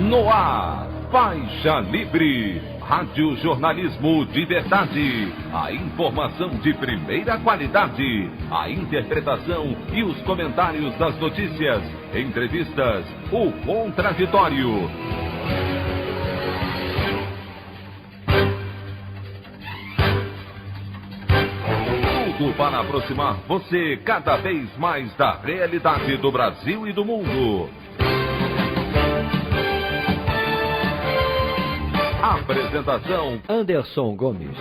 No ar, Faixa Livre, rádio jornalismo de verdade, a informação de primeira qualidade, a interpretação e os comentários das notícias, entrevistas, o contraditório. Tudo para aproximar você cada vez mais da realidade do Brasil e do mundo. Apresentação: Anderson Gomes.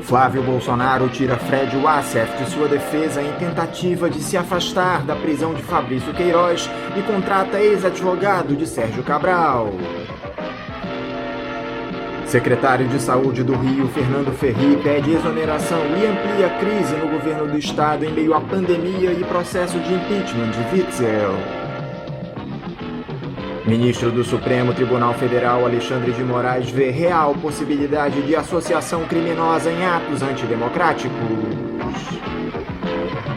Flávio Bolsonaro tira Fred Wassef de sua defesa em tentativa de se afastar da prisão de Fabrício Queiroz e contrata ex-advogado de Sérgio Cabral. Secretário de Saúde do Rio, Fernando Ferri, pede exoneração e amplia a crise no governo do estado em meio à pandemia e processo de impeachment de Witzel. Ministro do Supremo Tribunal Federal, Alexandre de Moraes, vê real possibilidade de associação criminosa em atos antidemocráticos.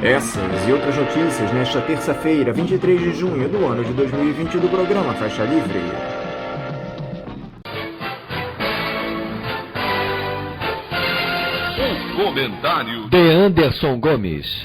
Essas e outras notícias nesta terça-feira, 23 de junho do ano de 2020 do programa Faixa Livre. Comentário de Anderson Gomes.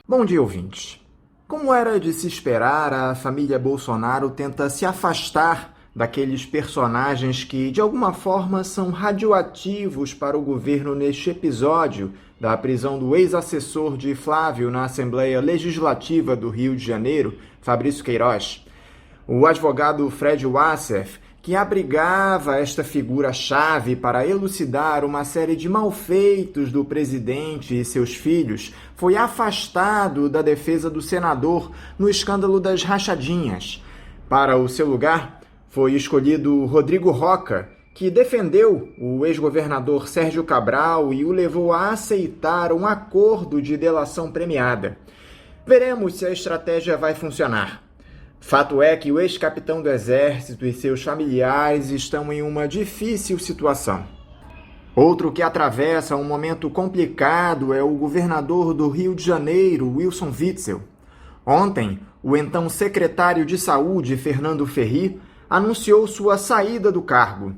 Bom dia, ouvintes. Como era de se esperar, a família Bolsonaro tenta se afastar daqueles personagens que, de alguma forma, são radioativos para o governo neste episódio da prisão do ex-assessor de Flávio na Assembleia Legislativa do Rio de Janeiro, Fabrício Queiroz. O advogado Fred Wassef, que abrigava esta figura-chave para elucidar uma série de malfeitos do presidente e seus filhos, foi afastado da defesa do senador no escândalo das rachadinhas. Para o seu lugar, foi escolhido Rodrigo Rocha, que defendeu o ex-governador Sérgio Cabral e o levou a aceitar um acordo de delação premiada. Veremos se a estratégia vai funcionar. Fato é que o ex-capitão do Exército e seus familiares estão em uma difícil situação. Outro que atravessa um momento complicado é o governador do Rio de Janeiro, Wilson Witzel. Ontem, o então secretário de Saúde, Fernando Ferri, anunciou sua saída do cargo.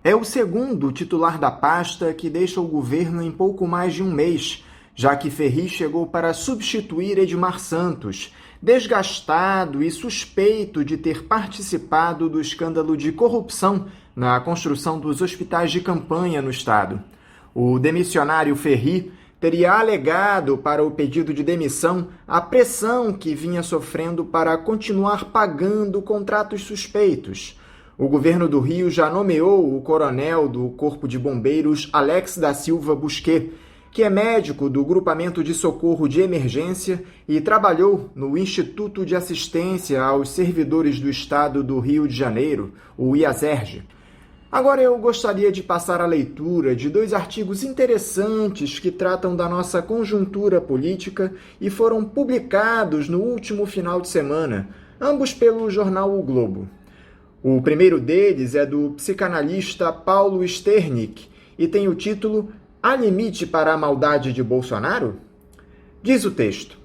É o segundo titular da pasta que deixa o governo em pouco mais de um mês, já que Ferri chegou para substituir Edmar Santos, desgastado e suspeito de ter participado do escândalo de corrupção na construção dos hospitais de campanha no estado. O demissionário Ferri teria alegado para o pedido de demissão a pressão que vinha sofrendo para continuar pagando contratos suspeitos. O governo do Rio já nomeou o coronel do Corpo de Bombeiros Alex da Silva Busquet, que é médico do Grupamento de Socorro de Emergência e trabalhou no Instituto de Assistência aos Servidores do Estado do Rio de Janeiro, o IASERJ. Agora eu gostaria de passar a leitura de dois artigos interessantes que tratam da nossa conjuntura política e foram publicados no último final de semana, ambos pelo jornal O Globo. O primeiro deles é do psicanalista Paulo Sternick e tem o título "Há limite para a maldade de Bolsonaro?" Diz o texto: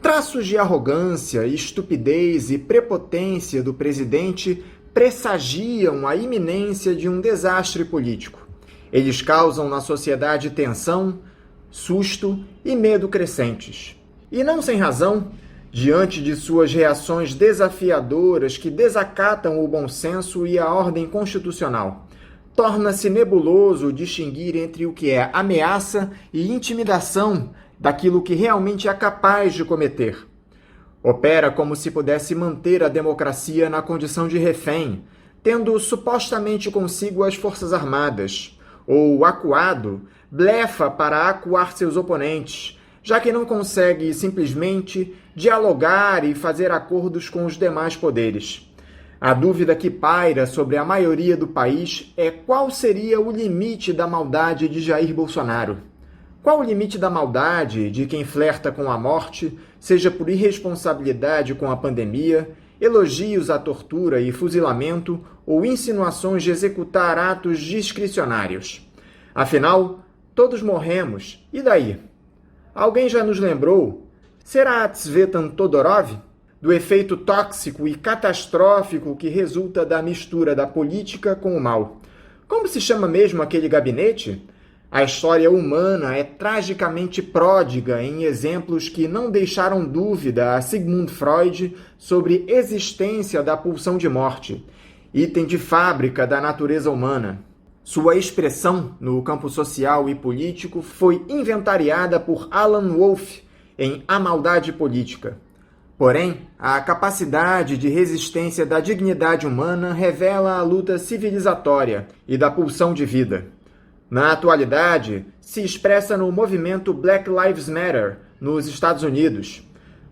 traços de arrogância, estupidez e prepotência do presidente pressagiam a iminência de um desastre político. Eles causam na sociedade tensão, susto e medo crescentes. E não sem razão, diante de suas reações desafiadoras que desacatam o bom senso e a ordem constitucional. Torna-se nebuloso distinguir entre o que é ameaça e intimidação daquilo que realmente é capaz de cometer. Opera como se pudesse manter a democracia na condição de refém, tendo supostamente consigo as Forças Armadas, ou, acuado, blefa para acuar seus oponentes, já que não consegue simplesmente dialogar e fazer acordos com os demais poderes. A dúvida que paira sobre a maioria do país é qual seria o limite da maldade de Jair Bolsonaro. Qual o limite da maldade de quem flerta com a morte, seja por irresponsabilidade com a pandemia, elogios à tortura e fuzilamento ou insinuações de executar atos discricionários? Afinal, todos morremos, e daí? Alguém já nos lembrou? Será Tsvetan Todorov? Do efeito tóxico e catastrófico que resulta da mistura da política com o mal. Como se chama mesmo aquele gabinete? A história humana é tragicamente pródiga em exemplos que não deixaram dúvida a Sigmund Freud sobre existência da pulsão de morte, item de fábrica da natureza humana. Sua expressão no campo social e político foi inventariada por Alan Wolff em A Maldade Política. Porém, a capacidade de resistência da dignidade humana revela a luta civilizatória e da pulsão de vida. Na atualidade, se expressa no movimento Black Lives Matter, nos Estados Unidos.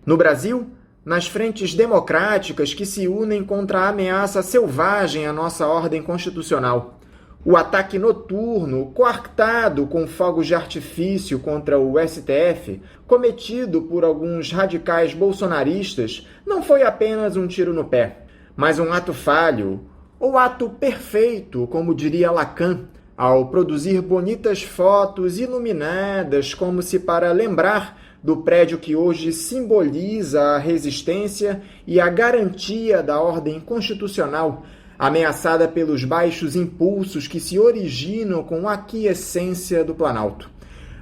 No Brasil, nas frentes democráticas que se unem contra a ameaça selvagem à nossa ordem constitucional. O ataque noturno, coartado com fogos de artifício contra o STF, cometido por alguns radicais bolsonaristas, não foi apenas um tiro no pé, mas um ato falho, ou ato perfeito, como diria Lacan, ao produzir bonitas fotos iluminadas como se para lembrar do prédio que hoje simboliza a resistência e a garantia da ordem constitucional, ameaçada pelos baixos impulsos que se originam com a aquiescência do Planalto.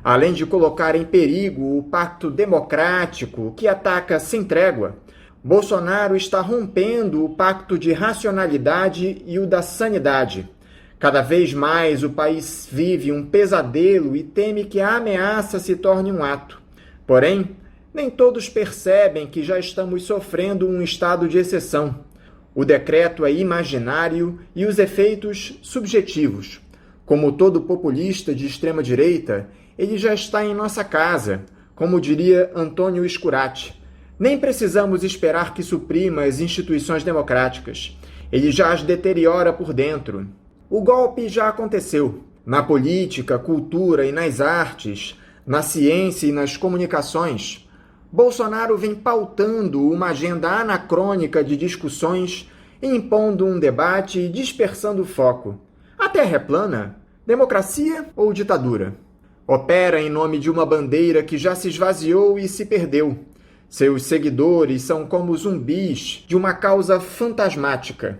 Além de colocar em perigo o pacto democrático que ataca sem trégua, Bolsonaro está rompendo o pacto de racionalidade e o da sanidade. Cada vez mais o país vive um pesadelo e teme que a ameaça se torne um ato. Porém, nem todos percebem que já estamos sofrendo um estado de exceção. O decreto é imaginário e os efeitos subjetivos. Como todo populista de extrema-direita, ele já está em nossa casa, como diria Antônio Escurati. Nem precisamos esperar que suprima as instituições democráticas. Ele já as deteriora por dentro. O golpe já aconteceu. Na política, cultura e nas artes, na ciência e nas comunicações. Bolsonaro vem pautando uma agenda anacrônica de discussões, impondo um debate e dispersando o foco. A Terra é plana? Democracia ou ditadura? Opera em nome de uma bandeira que já se esvaziou e se perdeu. Seus seguidores são como zumbis de uma causa fantasmática.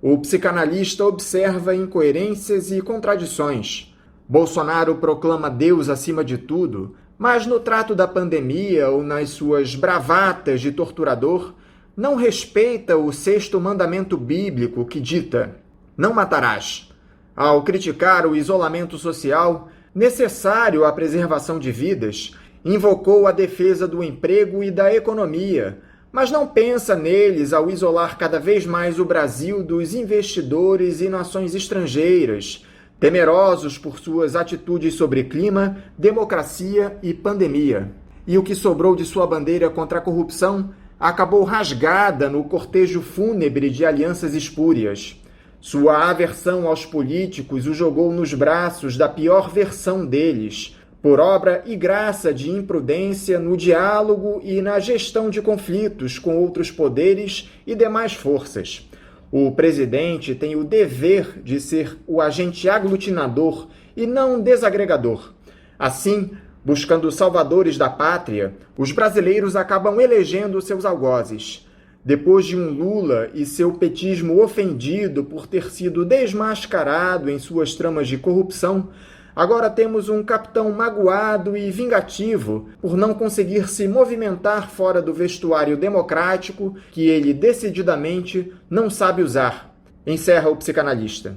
O psicanalista observa incoerências e contradições. Bolsonaro proclama Deus acima de tudo, mas no trato da pandemia ou nas suas bravatas de torturador, não respeita o sexto mandamento bíblico que dita: não matarás. Ao criticar o isolamento social, necessário à preservação de vidas, invocou a defesa do emprego e da economia, mas não pensa neles ao isolar cada vez mais o Brasil dos investidores e nações estrangeiras, temerosos por suas atitudes sobre clima, democracia e pandemia. E o que sobrou de sua bandeira contra a corrupção acabou rasgada no cortejo fúnebre de alianças espúrias. Sua aversão aos políticos o jogou nos braços da pior versão deles, por obra e graça de imprudência no diálogo e na gestão de conflitos com outros poderes e demais forças. O presidente tem o dever de ser o agente aglutinador e não desagregador. Assim, buscando salvadores da pátria, os brasileiros acabam elegendo seus algozes. Depois de um Lula e seu petismo ofendido por ter sido desmascarado em suas tramas de corrupção, agora temos um capitão magoado e vingativo por não conseguir se movimentar fora do vestuário democrático que ele decididamente não sabe usar, encerra o psicanalista.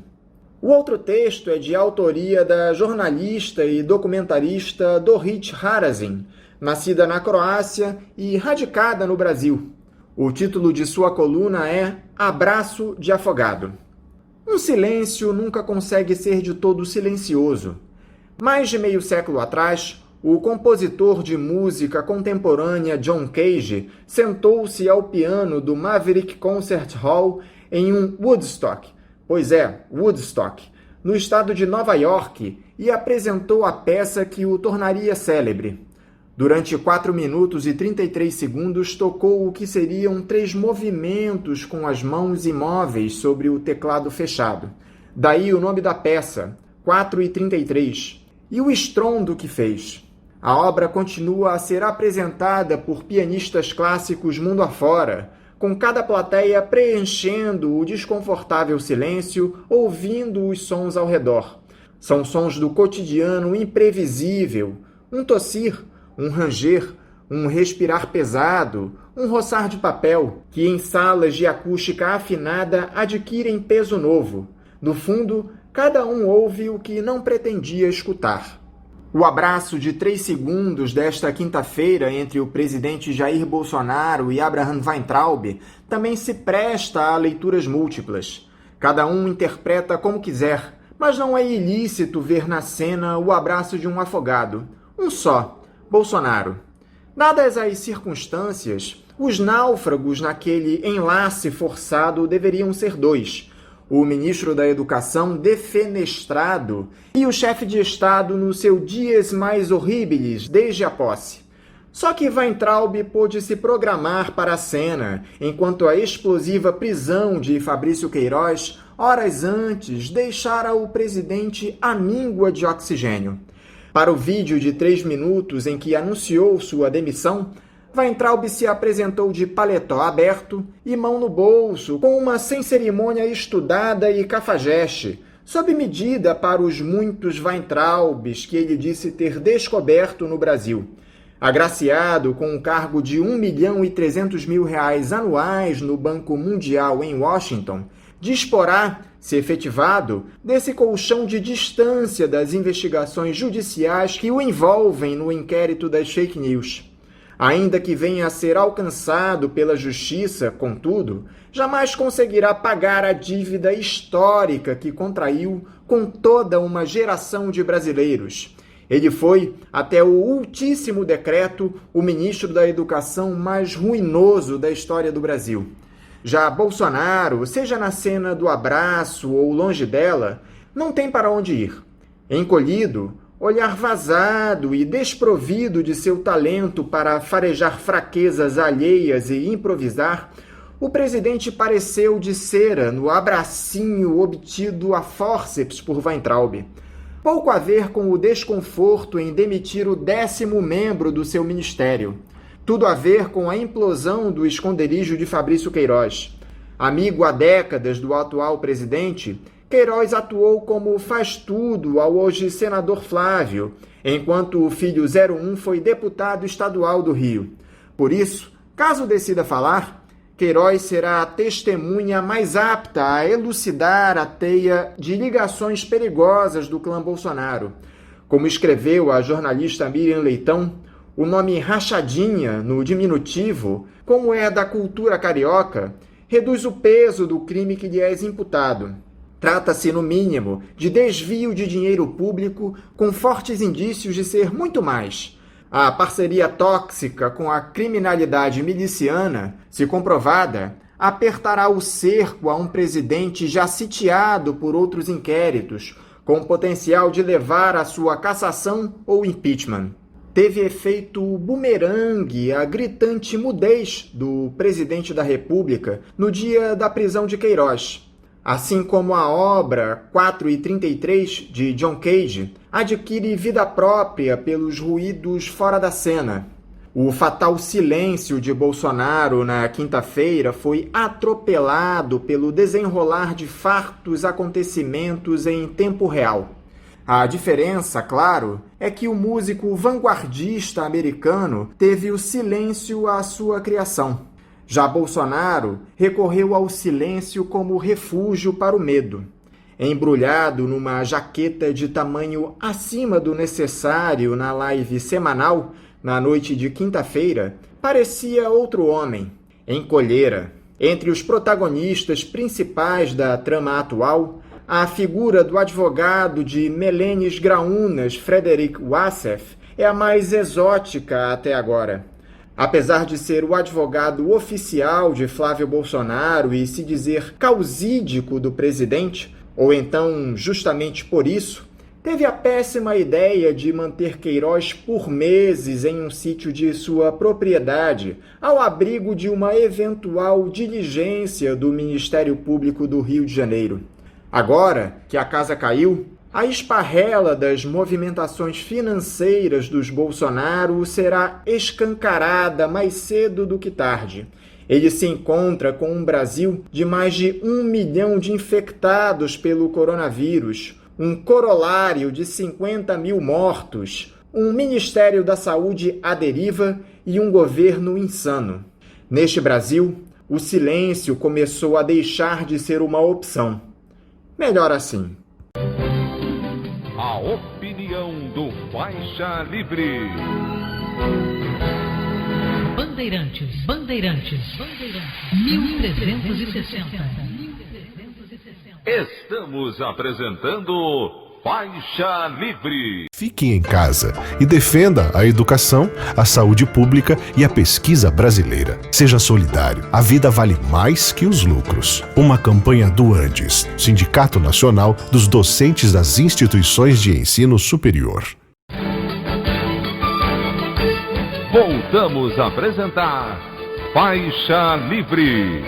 O outro texto é de autoria da jornalista e documentarista Dorit Harazin, nascida na Croácia e radicada no Brasil. O título de sua coluna é Abraço de Afogado. Um silêncio nunca consegue ser de todo silencioso. Mais de meio século atrás, o compositor de música contemporânea John Cage sentou-se ao piano do Maverick Concert Hall em um Woodstock, Woodstock, no estado de Nova York, e apresentou a peça que o tornaria célebre. Durante 4 minutos e 33 segundos, tocou o que seriam 3 movimentos com as mãos imóveis sobre o teclado fechado. Daí o nome da peça, 4:33, e o estrondo que fez. A obra continua a ser apresentada por pianistas clássicos mundo afora, com cada plateia preenchendo o desconfortável silêncio, ouvindo os sons ao redor. São sons do cotidiano imprevisível, um tossir, um ranger, um respirar pesado, um roçar de papel, que em salas de acústica afinada adquirem peso novo. No fundo, cada um ouve o que não pretendia escutar. O abraço de 3 segundos desta quinta-feira entre o presidente Jair Bolsonaro e Abraham Weintraub também se presta a leituras múltiplas. Cada um interpreta como quiser, mas não é ilícito ver na cena o abraço de um afogado. Um só, Bolsonaro. Dadas as circunstâncias, os náufragos naquele enlace forçado deveriam ser 2. O ministro da Educação defenestrado e o chefe de Estado no seu dies mais horribilis desde a posse. Só que Weintraub pôde se programar para a cena, enquanto a explosiva prisão de Fabrício Queiroz, horas antes, deixara o presidente à míngua de oxigênio. Para o vídeo de 3 minutos em que anunciou sua demissão, Weintraub se apresentou de paletó aberto e mão no bolso, com uma sem-cerimônia estudada e cafajeste, sob medida para os muitos Weintraubs que ele disse ter descoberto no Brasil. Agraciado com um cargo de R$1.300.000 anuais no Banco Mundial em Washington, disporá, se efetivado, desse colchão de distância das investigações judiciais que o envolvem no inquérito das fake news. Ainda que venha a ser alcançado pela justiça, contudo, jamais conseguirá pagar a dívida histórica que contraiu com toda uma geração de brasileiros. Ele foi, até o ultíssimo decreto, o ministro da Educação mais ruinoso da história do Brasil. Já Bolsonaro, seja na cena do abraço ou longe dela, não tem para onde ir. Encolhido, olhar vazado e desprovido de seu talento para farejar fraquezas alheias e improvisar, o presidente pareceu de cera no abracinho obtido a fórceps por Weintraub. Pouco a ver com o desconforto em demitir o 10º membro do seu ministério. Tudo a ver com a implosão do esconderijo de Fabrício Queiroz. Amigo há décadas do atual presidente, Queiroz atuou como faz-tudo ao hoje senador Flávio, enquanto o filho 01 foi deputado estadual do Rio. Por isso, caso decida falar, Queiroz será a testemunha mais apta a elucidar a teia de ligações perigosas do clã Bolsonaro. Como escreveu a jornalista Miriam Leitão, o nome rachadinha, no diminutivo, como é da cultura carioca, reduz o peso do crime que lhe é imputado. Trata-se, no mínimo, de desvio de dinheiro público com fortes indícios de ser muito mais. A parceria tóxica com a criminalidade miliciana, se comprovada, apertará o cerco a um presidente já sitiado por outros inquéritos, com potencial de levar à sua cassação ou impeachment. Teve efeito bumerangue a gritante mudez do presidente da República no dia da prisão de Queiroz. Assim como a obra 4:33 de John Cage adquire vida própria pelos ruídos fora da cena. O fatal silêncio de Bolsonaro na quinta-feira foi atropelado pelo desenrolar de fartos acontecimentos em tempo real. A diferença, claro, é que o músico vanguardista americano teve o silêncio à sua criação. Já Bolsonaro recorreu ao silêncio como refúgio para o medo. Embrulhado numa jaqueta de tamanho acima do necessário na live semanal, na noite de quinta-feira, parecia outro homem. Encolhera. Entre os protagonistas principais da trama atual, a figura do advogado de Melenis Graunas, Frederic Wassef, é a mais exótica até agora. Apesar de ser o advogado oficial de Flávio Bolsonaro e se dizer causídico do presidente, Ou então, justamente por isso, teve a péssima ideia de manter Queiroz por meses em um sítio de sua propriedade, ao abrigo de uma eventual diligência do Ministério Público do Rio de Janeiro. Agora que a casa caiu, a esparrela das movimentações financeiras dos Bolsonaro será escancarada mais cedo do que tarde. Ele se encontra com um Brasil de mais de 1 milhão de infectados pelo coronavírus, um corolário de 50 mil mortos, um Ministério da Saúde à deriva e um governo insano. Neste Brasil, o silêncio começou a deixar de ser uma opção. Melhor assim. A opinião do Faixa Livre. Bandeirantes, 1360. Estamos apresentando Faixa Livre. Fique em casa e defenda a educação, a saúde pública e a pesquisa brasileira. Seja solidário. A vida vale mais que os lucros. Uma campanha do ANDES, Sindicato Nacional dos Docentes das Instituições de Ensino Superior. Voltamos a apresentar Faixa Livre.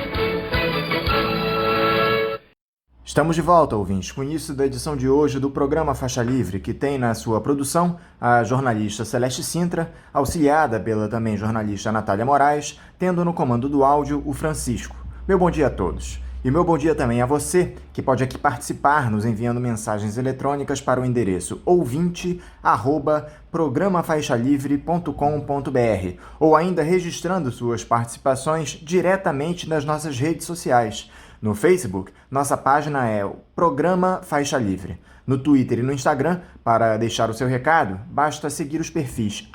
Estamos de volta, ouvintes, com o início da edição de hoje do programa Faixa Livre, que tem na sua produção a jornalista Celeste Sintra, auxiliada pela também jornalista Natália Moraes, tendo no comando do áudio o Francisco. Meu bom dia a todos. E meu bom dia também a você, que pode aqui participar nos enviando mensagens eletrônicas para o endereço ouvinte@programafaixalivre.com.br ou ainda registrando suas participações diretamente nas nossas redes sociais. No Facebook, nossa página é o Programa Faixa Livre. No Twitter e no Instagram, para deixar o seu recado, basta seguir os perfis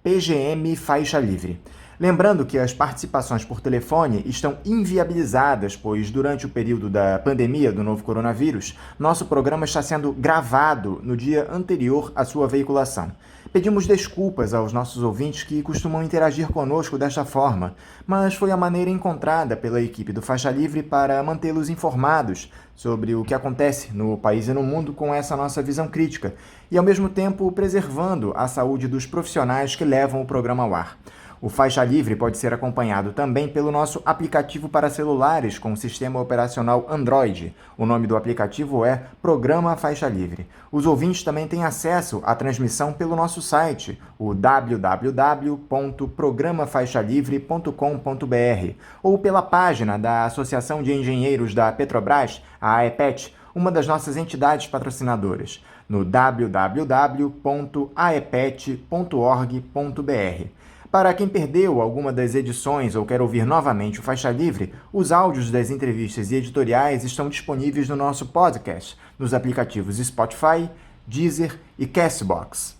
@PGMFaixaLivre. Lembrando que as participações por telefone estão inviabilizadas, pois durante o período da pandemia do novo coronavírus, nosso programa está sendo gravado no dia anterior à sua veiculação. Pedimos desculpas aos nossos ouvintes que costumam interagir conosco desta forma, mas foi a maneira encontrada pela equipe do Faixa Livre para mantê-los informados sobre o que acontece no país e no mundo com essa nossa visão crítica, e ao mesmo tempo preservando a saúde dos profissionais que levam o programa ao ar. O Faixa Livre pode ser acompanhado também pelo nosso aplicativo para celulares com sistema operacional Android. O nome do aplicativo é Programa Faixa Livre. Os ouvintes também têm acesso à transmissão pelo nosso site, o www.programafaixalivre.com.br, ou pela página da Associação de Engenheiros da Petrobras, a AEPET, uma das nossas entidades patrocinadoras, no www.aepet.org.br. Para quem perdeu alguma das edições ou quer ouvir novamente o Faixa Livre, os áudios das entrevistas e editoriais estão disponíveis no nosso podcast, nos aplicativos Spotify, Deezer e Castbox.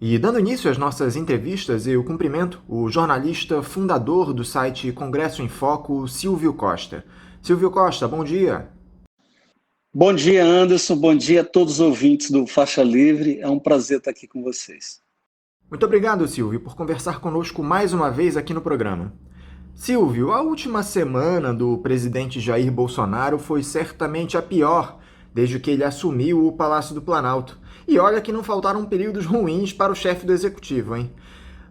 E dando início às nossas entrevistas, eu cumprimento o jornalista fundador do site Congresso em Foco, Silvio Costa. Silvio Costa, bom dia. Bom dia, Anderson. Bom dia a todos os ouvintes do Faixa Livre. É um prazer estar aqui com vocês. Muito obrigado, Silvio, por conversar conosco mais uma vez aqui no programa. Silvio, a última semana do presidente Jair Bolsonaro foi certamente a pior desde que ele assumiu o Palácio do Planalto. E olha que não faltaram períodos ruins para o chefe do executivo, hein?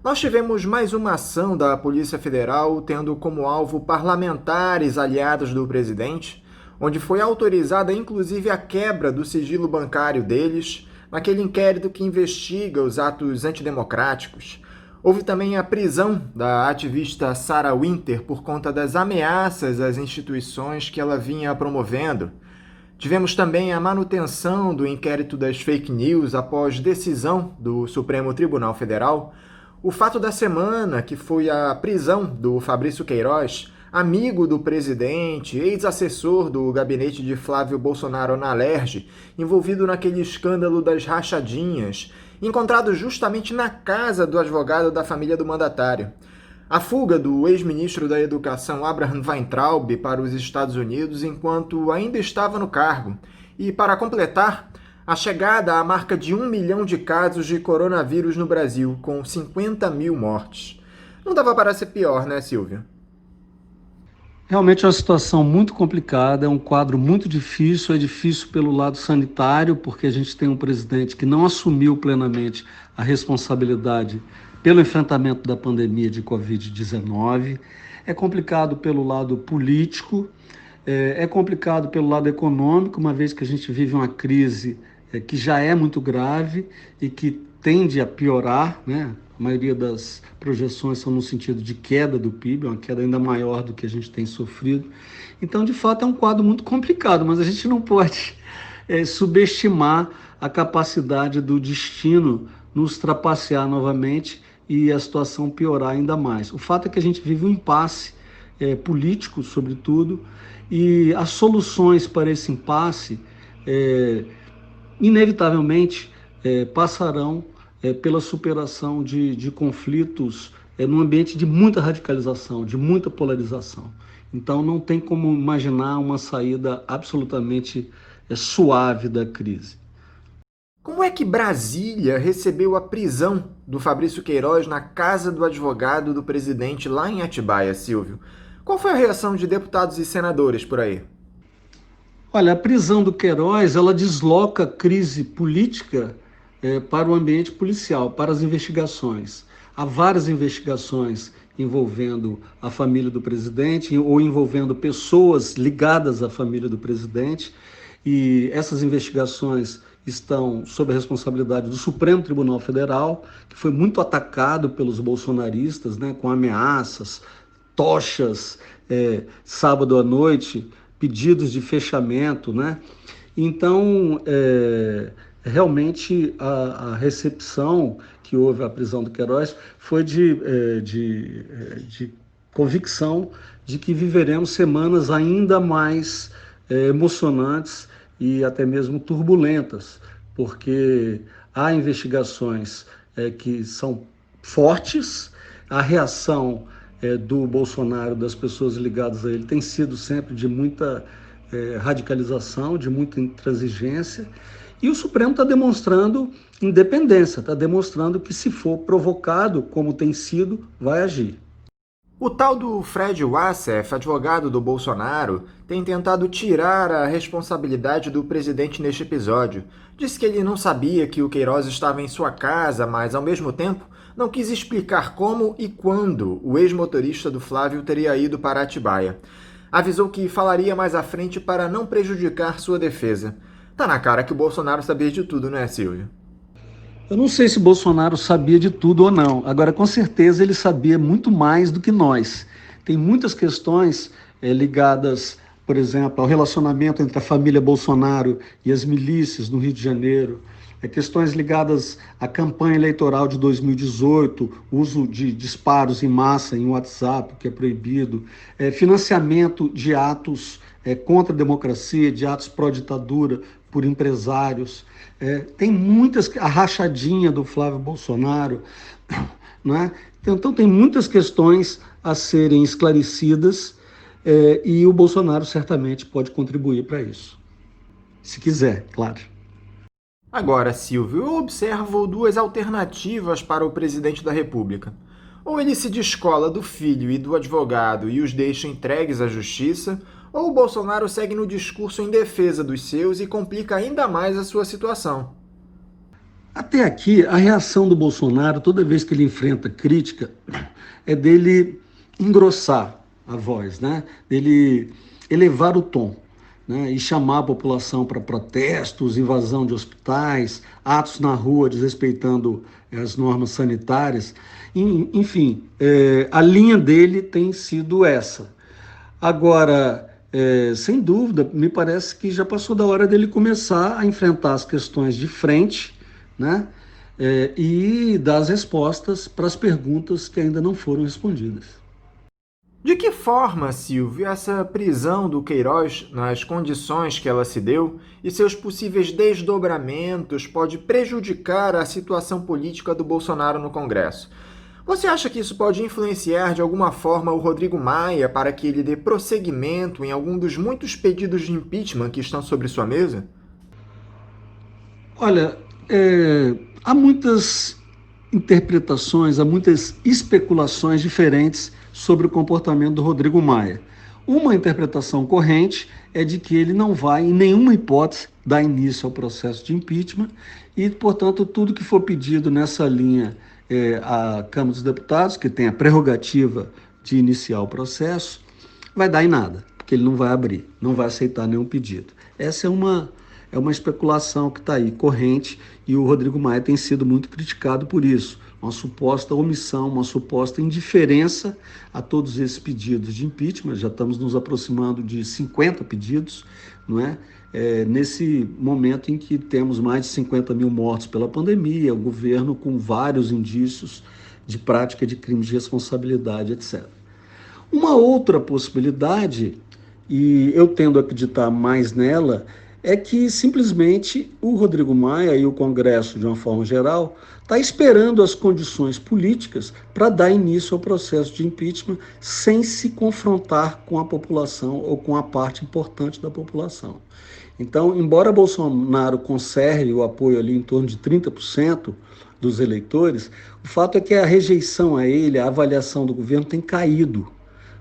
Nós tivemos mais uma ação da Polícia Federal tendo como alvo parlamentares aliados do presidente, onde foi autorizada inclusive a quebra do sigilo bancário deles, naquele inquérito que investiga os atos antidemocráticos. Houve também a prisão da ativista Sarah Winter por conta das ameaças às instituições que ela vinha promovendo. Tivemos também a manutenção do inquérito das fake news após decisão do Supremo Tribunal Federal. O fato da semana, que foi a prisão do Fabrício Queiroz, amigo do presidente, ex-assessor do gabinete de Flávio Bolsonaro na Alerj, envolvido naquele escândalo das rachadinhas, encontrado justamente na casa do advogado da família do mandatário. A fuga do ex-ministro da Educação Abraham Weintraub para os Estados Unidos enquanto ainda estava no cargo. E, para completar, a chegada à marca de 1 milhão de casos de coronavírus no Brasil, com 50 mil mortes. Não dava para ser pior, né, Silvio? Realmente é uma situação muito complicada, é um quadro muito difícil, é difícil pelo lado sanitário, porque a gente tem um presidente que não assumiu plenamente a responsabilidade pelo enfrentamento da pandemia de Covid-19, é complicado pelo lado político, é complicado pelo lado econômico, uma vez que a gente vive uma crise que já é muito grave e que tende a piorar, né? A maioria das projeções são no sentido de queda do PIB, uma queda ainda maior do que a gente tem sofrido. Então, de fato, é um quadro muito complicado, mas a gente não pode subestimar a capacidade do destino nos trapacear novamente e a situação piorar ainda mais. O fato é que a gente vive um impasse político, sobretudo, e as soluções para esse impasse, inevitavelmente, passarão pela superação de conflitos num ambiente de muita radicalização, de muita polarização. Então não tem como imaginar uma saída absolutamente suave da crise. Como é que Brasília recebeu a prisão do Fabrício Queiroz na casa do advogado do presidente lá em Atibaia, Silvio? Qual foi a reação de deputados e senadores por aí? Olha, a prisão do Queiroz, ela desloca a crise política para o ambiente policial, para as investigações. Há várias investigações envolvendo a família do presidente ou envolvendo pessoas ligadas à família do presidente, e essas investigações estão sob a responsabilidade do Supremo Tribunal Federal, que foi muito atacado pelos bolsonaristas, né, com ameaças, tochas, sábado à noite, pedidos de fechamento, né? Então, realmente a recepção que houve à prisão do Queiroz foi de convicção de que viveremos semanas ainda mais emocionantes e até mesmo turbulentas, porque há investigações que são fortes, a reação do Bolsonaro, das pessoas ligadas a ele, tem sido sempre de muita radicalização, de muita intransigência, e o Supremo está demonstrando independência, está demonstrando que, se for provocado, como tem sido, vai agir. O tal do Fred Wassef, advogado do Bolsonaro, tem tentado tirar a responsabilidade do presidente neste episódio. Disse que ele não sabia que o Queiroz estava em sua casa, mas, ao mesmo tempo, não quis explicar como e quando o ex-motorista do Flávio teria ido para Atibaia. Avisou que falaria mais à frente para não prejudicar sua defesa. Tá na cara que o Bolsonaro sabia de tudo, não é, Silvio? Eu não sei se Bolsonaro sabia de tudo ou não. Agora, com certeza, ele sabia muito mais do que nós. Tem muitas questões ligadas, por exemplo, ao relacionamento entre a família Bolsonaro e as milícias no Rio de Janeiro, questões ligadas à campanha eleitoral de 2018, uso de disparos em massa em WhatsApp, que é proibido, financiamento de atos contra a democracia, de atos pró-ditadura por empresários. Tem muitas, a rachadinha do Flávio Bolsonaro, né? Então tem muitas questões a serem esclarecidas e o Bolsonaro certamente pode contribuir para isso, se quiser, claro. Agora, Silvio, eu observo duas alternativas para o presidente da República. Ou ele se descola do filho e do advogado e os deixa entregues à justiça, ou o Bolsonaro segue no discurso em defesa dos seus e complica ainda mais a sua situação. Até aqui, a reação do Bolsonaro, toda vez que ele enfrenta crítica, é dele engrossar a voz, né? Dele elevar o tom, né? E chamar a população para protestos, invasão de hospitais, atos na rua desrespeitando as normas sanitárias. Enfim, a linha dele tem sido essa. Agora, sem dúvida, me parece que já passou da hora dele começar a enfrentar as questões de frente, né? E dar as respostas para as perguntas que ainda não foram respondidas. De que forma, Silvio, essa prisão do Queiroz, nas condições que ela se deu, e seus possíveis desdobramentos pode prejudicar a situação política do Bolsonaro no Congresso? Você acha que isso pode influenciar de alguma forma o Rodrigo Maia para que ele dê prosseguimento em algum dos muitos pedidos de impeachment que estão sobre sua mesa? Olha, há muitas interpretações, há muitas especulações diferentes sobre o comportamento do Rodrigo Maia. Uma interpretação corrente é de que ele não vai, em nenhuma hipótese, dar início ao processo de impeachment e, portanto, tudo que for pedido nessa linha à Câmara dos Deputados, que tem a prerrogativa de iniciar o processo, vai dar em nada, porque ele não vai abrir, não vai aceitar nenhum pedido. Essa é uma especulação que está aí, corrente, e o Rodrigo Maia tem sido muito criticado por isso. Uma suposta omissão, uma suposta indiferença a todos esses pedidos de impeachment. Já estamos nos aproximando de 50 pedidos, não é? Nesse momento em que temos mais de 50 mil mortos pela pandemia, o governo com vários indícios de prática de crimes de responsabilidade, etc. Uma outra possibilidade, e eu tendo a acreditar mais nela, é que simplesmente o Rodrigo Maia e o Congresso, de uma forma geral, está esperando as condições políticas para dar início ao processo de impeachment sem se confrontar com a população ou com a parte importante da população. Então, embora Bolsonaro conserve o apoio ali em torno de 30% dos eleitores, o fato é que a rejeição a ele, a avaliação do governo tem caído,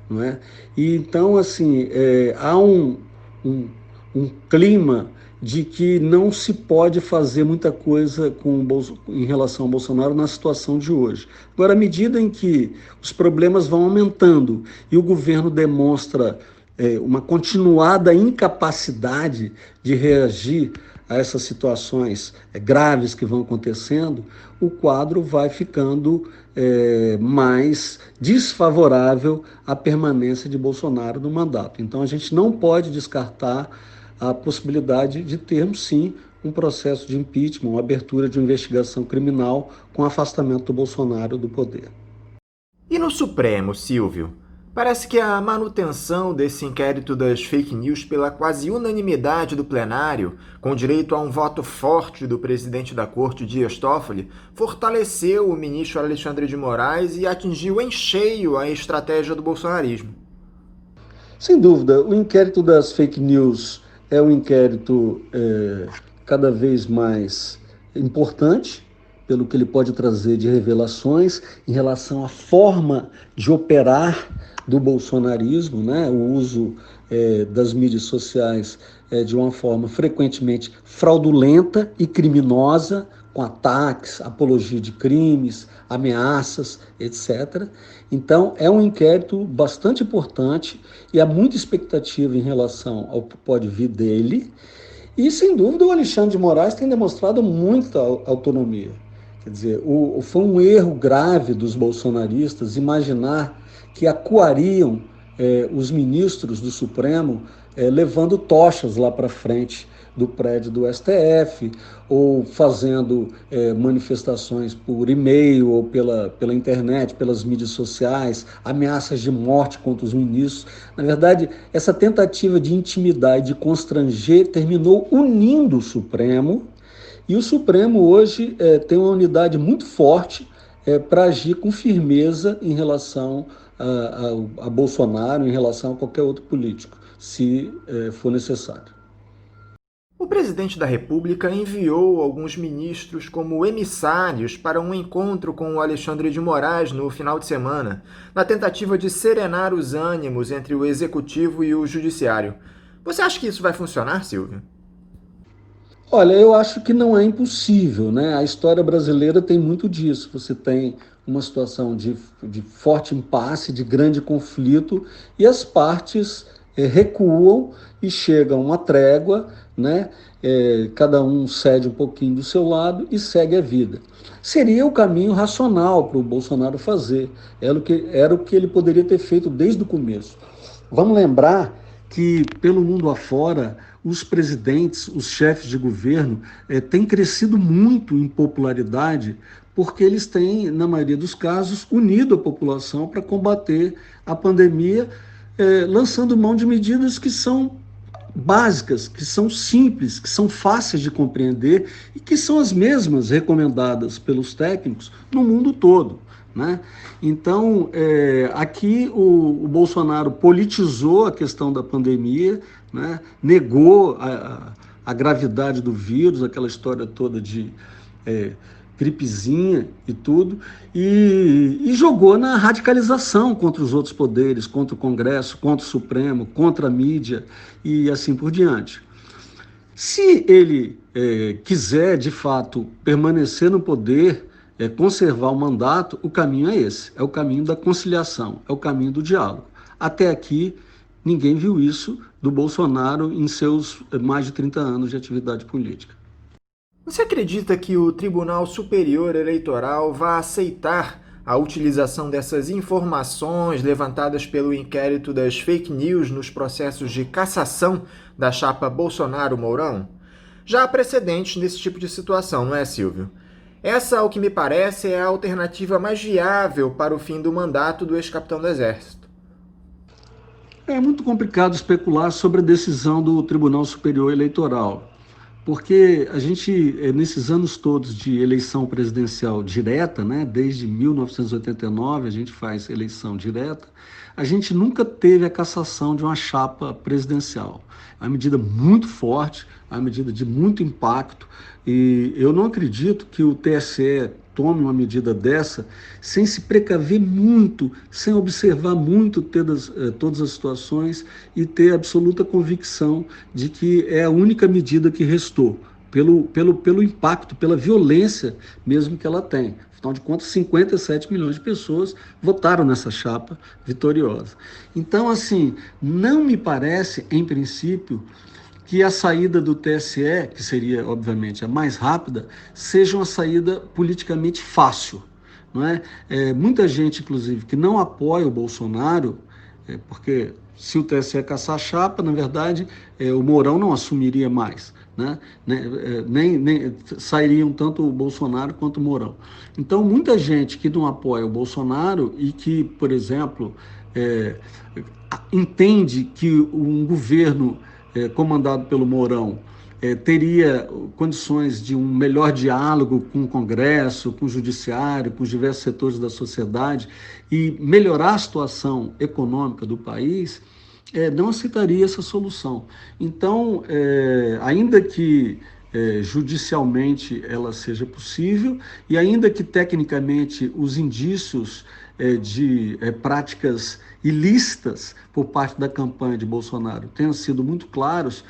não é? E então, assim, há um clima de que não se pode fazer muita coisa em relação ao Bolsonaro na situação de hoje. Agora, à medida em que os problemas vão aumentando e o governo demonstra uma continuada incapacidade de reagir a essas situações graves que vão acontecendo, o quadro vai ficando mais desfavorável à permanência de Bolsonaro no mandato. Então, a gente não pode descartar a possibilidade de termos, sim, um processo de impeachment, uma abertura de uma investigação criminal com afastamento do Bolsonaro do poder. E no Supremo, Silvio? Parece que a manutenção desse inquérito das fake news pela quase unanimidade do plenário, com direito a um voto forte do presidente da Corte, Dias Toffoli, fortaleceu o ministro Alexandre de Moraes e atingiu em cheio a estratégia do bolsonarismo. Sem dúvida, o inquérito das fake news é um inquérito cada vez mais importante, pelo que ele pode trazer de revelações em relação à forma de operar do bolsonarismo, né? O uso das mídias sociais de uma forma frequentemente fraudulenta e criminosa, com ataques, apologia de crimes, ameaças, etc. Então, é um inquérito bastante importante e há muita expectativa em relação ao que pode vir dele. E, sem dúvida, o Alexandre de Moraes tem demonstrado muita autonomia. Quer dizer, foi um erro grave dos bolsonaristas imaginar que acuariam os ministros do Supremo levando tochas lá para frente do prédio do STF, ou fazendo manifestações por e-mail ou pela internet, pelas mídias sociais, ameaças de morte contra os ministros. Na verdade, essa tentativa de intimidar e de constranger terminou unindo o Supremo, e o Supremo hoje tem uma unidade muito forte para agir com firmeza em relação a Bolsonaro, em relação a qualquer outro político, se for necessário. O presidente da República enviou alguns ministros como emissários para um encontro com o Alexandre de Moraes no final de semana, na tentativa de serenar os ânimos entre o Executivo e o Judiciário. Você acha que isso vai funcionar, Silvio? Olha, eu acho que não é impossível, né? A história brasileira tem muito disso. Você tem uma situação de forte impasse, de grande conflito, e as partes recuam e chegam a uma trégua, né? Cada um cede um pouquinho do seu lado e segue a vida. Seria o caminho racional para o Bolsonaro fazer. Era o que ele poderia ter feito desde o começo. Vamos lembrar que, pelo mundo afora, os presidentes, os chefes de governo, têm crescido muito em popularidade porque eles têm, na maioria dos casos, unido a população para combater a pandemia, lançando mão de medidas que são básicas, que são simples, que são fáceis de compreender e que são as mesmas recomendadas pelos técnicos no mundo todo, né? Então, aqui o Bolsonaro politizou a questão da pandemia, né? Negou a gravidade do vírus, aquela história toda de gripezinha e tudo, e jogou na radicalização contra os outros poderes, contra o Congresso, contra o Supremo, contra a mídia e assim por diante. Se ele quiser, de fato, permanecer no poder, conservar o mandato, o caminho é esse, é o caminho da conciliação, é o caminho do diálogo. Até aqui, ninguém viu isso do Bolsonaro em seus mais de 30 anos de atividade política. Você acredita que o Tribunal Superior Eleitoral vai aceitar a utilização dessas informações levantadas pelo inquérito das fake news nos processos de cassação da chapa Bolsonaro-Mourão? Já há precedentes nesse tipo de situação, não é, Silvio? Essa, ao que me parece, é a alternativa mais viável para o fim do mandato do ex-capitão do Exército. É muito complicado especular sobre a decisão do Tribunal Superior Eleitoral, porque a gente, nesses anos todos de eleição presidencial direta, né, desde 1989 a gente faz eleição direta, a gente nunca teve a cassação de uma chapa presidencial. É uma medida muito forte, é uma medida de muito impacto, e eu não acredito que o TSE tome uma medida dessa sem se precaver muito, sem observar muito todas as situações e ter absoluta convicção de que é a única medida que restou, pelo impacto, pela violência mesmo que ela tem. Afinal de contas, 57 milhões de pessoas votaram nessa chapa vitoriosa. Então, assim, não me parece, em princípio, que a saída do TSE, que seria, obviamente, a mais rápida, seja uma saída politicamente fácil. Não é? Muita gente, inclusive, que não apoia o Bolsonaro, porque se o TSE caçar a chapa, na verdade, o Mourão não assumiria mais. Né? Nem sairiam tanto o Bolsonaro quanto o Mourão. Então, muita gente que não apoia o Bolsonaro e que, por exemplo, entende que um governo comandado pelo Mourão teria condições de um melhor diálogo com o Congresso, com o Judiciário, com os diversos setores da sociedade e melhorar a situação econômica do país, não aceitaria essa solução. Então, ainda que judicialmente ela seja possível e ainda que tecnicamente os indícios de práticas ilícitas por parte da campanha de Bolsonaro tenham sido muito claros,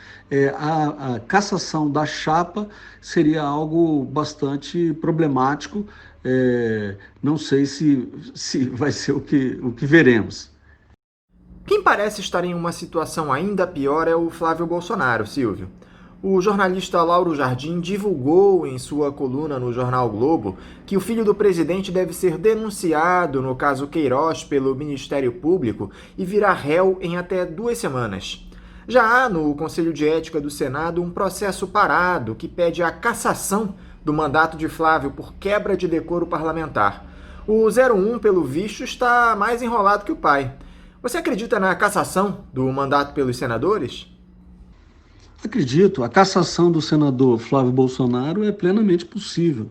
a cassação da chapa seria algo bastante problemático. Não sei se vai ser o que veremos. Quem parece estar em uma situação ainda pior é o Flávio Bolsonaro, Silvio. O jornalista Lauro Jardim divulgou em sua coluna no jornal Globo que o filho do presidente deve ser denunciado no caso Queiroz pelo Ministério Público e virar réu em até 2 semanas. Já há no Conselho de Ética do Senado um processo parado que pede a cassação do mandato de Flávio por quebra de decoro parlamentar. O 01, pelo visto, está mais enrolado que o pai. Você acredita na cassação do mandato pelos senadores? Acredito, a cassação do senador Flávio Bolsonaro é plenamente possível.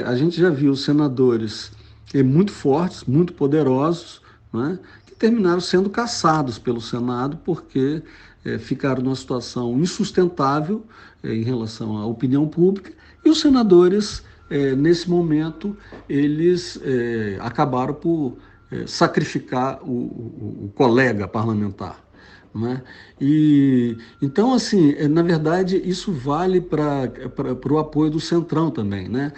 A gente já viu senadores muito fortes, muito poderosos, né, que terminaram sendo cassados pelo Senado porque ficaram numa situação insustentável em relação à opinião pública, e os senadores, nesse momento, eles acabaram por sacrificar o colega parlamentar. Né? E, então, assim, na verdade, isso vale para o apoio do Centrão também. Né?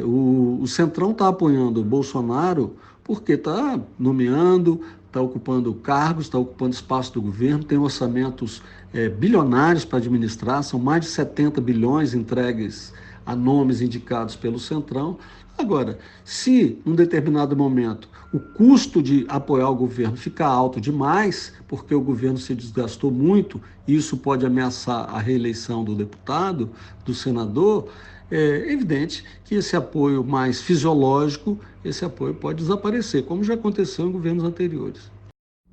O Centrão está apoiando o Bolsonaro porque está nomeando, está ocupando cargos, está ocupando espaço do governo, tem orçamentos bilionários para administrar, são mais de 70 bilhões entregues a nomes indicados pelo Centrão. Agora, se num determinado momento o custo de apoiar o governo ficar alto demais, porque o governo se desgastou muito, e isso pode ameaçar a reeleição do deputado, do senador, é evidente que esse apoio mais fisiológico, esse apoio pode desaparecer, como já aconteceu em governos anteriores.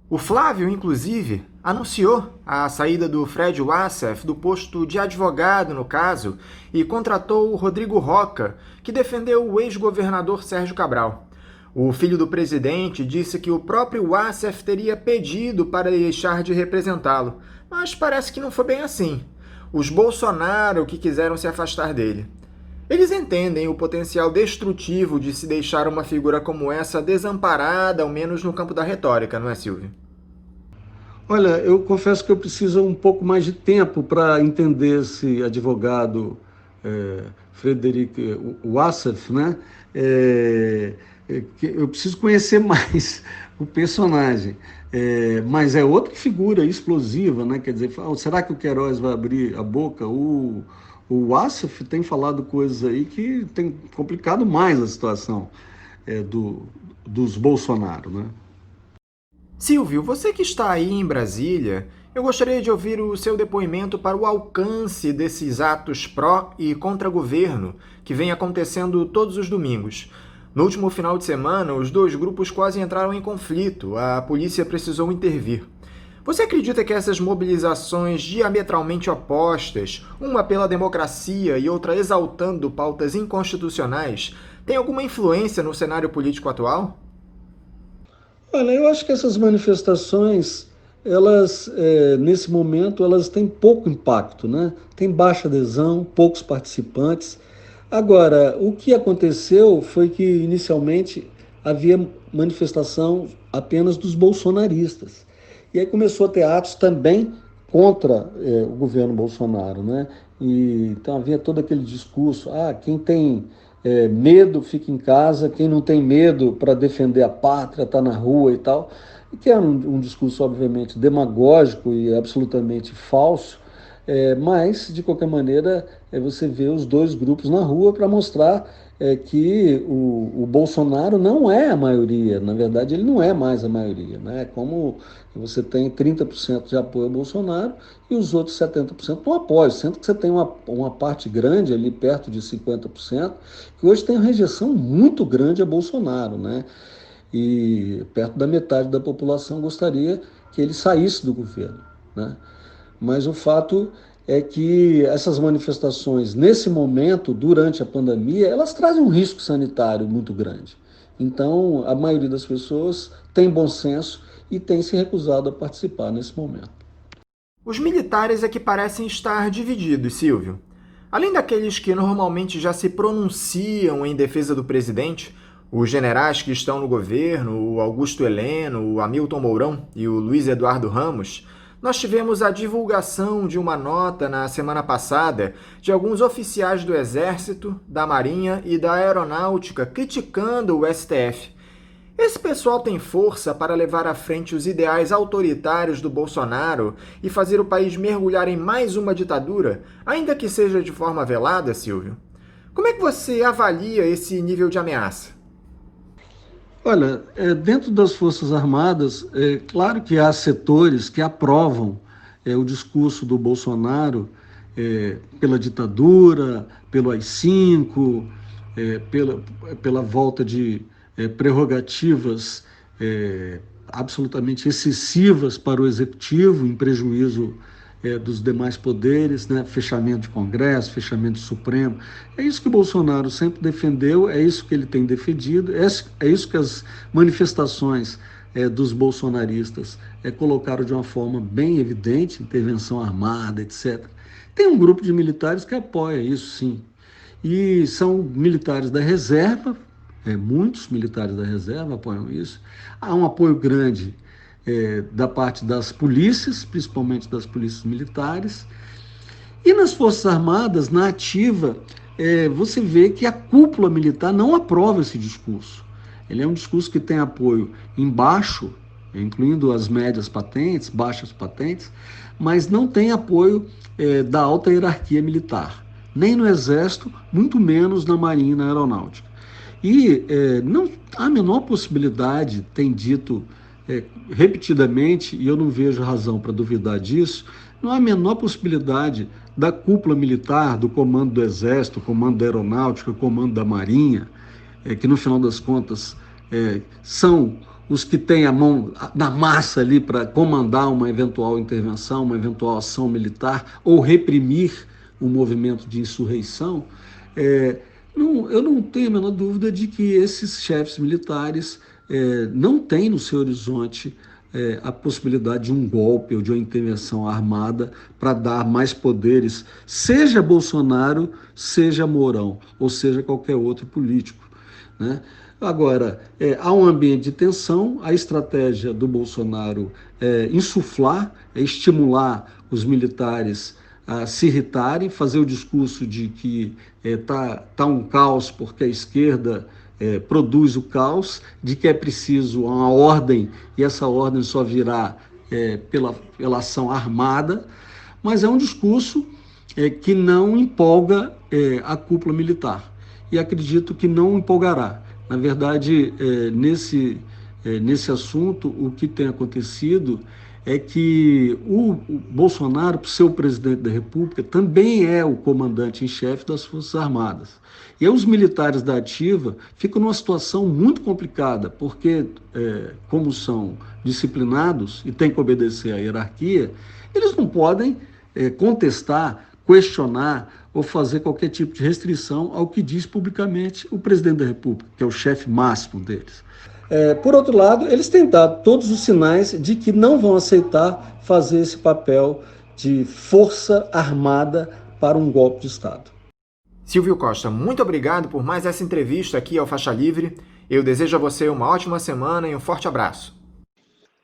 O Flávio, inclusive, anunciou a saída do Fred Wassef do posto de advogado no caso e contratou o Rodrigo Rocha, que defendeu o ex-governador Sérgio Cabral. O filho do presidente disse que o próprio Wassef teria pedido para deixar de representá-lo, mas parece que não foi bem assim. Os Bolsonaro que quiseram se afastar dele. Eles entendem o potencial destrutivo de se deixar uma figura como essa desamparada, ao menos no campo da retórica, não é, Silvio? Olha, eu confesso que eu preciso um pouco mais de tempo para entender esse advogado Frederic Wassef, né? Eu preciso conhecer mais o personagem. Mas é outra figura explosiva, né? Quer dizer, será que o Queiroz vai abrir a boca? O Wassef tem falado coisas aí que tem complicado mais a situação dos Bolsonaro, né? Silvio, você que está aí em Brasília, eu gostaria de ouvir o seu depoimento para o alcance desses atos pró e contra governo que vem acontecendo todos os domingos. No último final de semana, os dois grupos quase entraram em conflito, a polícia precisou intervir. Você acredita que essas mobilizações diametralmente opostas, uma pela democracia e outra exaltando pautas inconstitucionais, têm alguma influência no cenário político atual? Olha, eu acho que essas manifestações, elas, nesse momento, elas têm pouco impacto, né? Tem baixa adesão, poucos participantes. Agora, o que aconteceu foi que, inicialmente, havia manifestação apenas dos bolsonaristas. E aí começou a ter atos também contra o governo Bolsonaro, né? Então havia todo aquele discurso, quem tem medo fica em casa, quem não tem medo para defender a pátria está na rua e tal, e que é um discurso obviamente demagógico e absolutamente falso, mas de qualquer maneira você vê os dois grupos na rua para mostrar que o Bolsonaro não é a maioria, na verdade ele não é mais a maioria, né? Como você tem 30% de apoio ao Bolsonaro e os outros 70% não apoio, sendo que você tem uma parte grande ali, perto de 50%, que hoje tem uma rejeição muito grande a Bolsonaro, né? E perto da metade da população gostaria que ele saísse do governo, né? Mas o fato é que essas manifestações, nesse momento, durante a pandemia, elas trazem um risco sanitário muito grande. Então, a maioria das pessoas tem bom senso e tem se recusado a participar nesse momento. Os militares é que parecem estar divididos, Silvio. Além daqueles que normalmente já se pronunciam em defesa do presidente, os generais que estão no governo, o Augusto Heleno, o Hamilton Mourão e o Luiz Eduardo Ramos, nós tivemos a divulgação de uma nota na semana passada de alguns oficiais do Exército, da Marinha e da Aeronáutica criticando o STF. Esse pessoal tem força para levar à frente os ideais autoritários do Bolsonaro e fazer o país mergulhar em mais uma ditadura, ainda que seja de forma velada, Silvio? Como é que você avalia esse nível de ameaça? Olha, dentro das Forças Armadas, claro que há setores que aprovam o discurso do Bolsonaro pela ditadura, pelo AI-5, pela volta de prerrogativas absolutamente excessivas para o Executivo, em prejuízo dos demais poderes, né? Fechamento de Congresso, fechamento do Supremo. É isso que o Bolsonaro sempre defendeu, é isso que ele tem defendido, é isso que as manifestações dos bolsonaristas colocaram de uma forma bem evidente, intervenção armada, etc. Tem um grupo de militares que apoia isso, sim. E são militares da reserva, muitos militares da reserva apoiam isso. Há um apoio grande da parte das polícias, principalmente das polícias militares. E nas Forças Armadas, na ativa, você vê que a cúpula militar não aprova esse discurso. Ele é um discurso que tem apoio embaixo, incluindo as médias patentes, baixas patentes, mas não tem apoio da alta hierarquia militar, nem no Exército, muito menos na Marinha e na Aeronáutica. E não há a menor possibilidade, tem dito repetidamente, e eu não vejo razão para duvidar disso, não há a menor possibilidade da cúpula militar, do comando do Exército, comando da Aeronáutica, comando da Marinha, que no final das contas são os que têm a mão na massa ali para comandar uma eventual intervenção, uma eventual ação militar ou reprimir um movimento de insurreição, eu não tenho a menor dúvida de que esses chefes militares não têm no seu horizonte a possibilidade de um golpe ou de uma intervenção armada para dar mais poderes, seja Bolsonaro, seja Mourão, ou seja qualquer outro político, né? Agora, há um ambiente de tensão, a estratégia do Bolsonaro é insuflar, é estimular os militares a se irritarem, fazer o discurso de que tá um caos porque a esquerda produz o caos, de que é preciso uma ordem e essa ordem só virá pela ação armada, mas é um discurso que não empolga a cúpula militar e acredito que não empolgará. Na verdade, nesse assunto, o que tem acontecido é que o Bolsonaro, por ser o presidente da República, também é o comandante em chefe das Forças Armadas. E aí os militares da ativa ficam numa situação muito complicada, porque, como são disciplinados e têm que obedecer à hierarquia, eles não podem contestar, questionar ou fazer qualquer tipo de restrição ao que diz publicamente o presidente da República, que é o chefe máximo deles. Por outro lado, eles têm dado todos os sinais de que não vão aceitar fazer esse papel de força armada para um golpe de Estado. Silvio Costa, muito obrigado por mais essa entrevista aqui ao Faixa Livre. Eu desejo a você uma ótima semana e um forte abraço.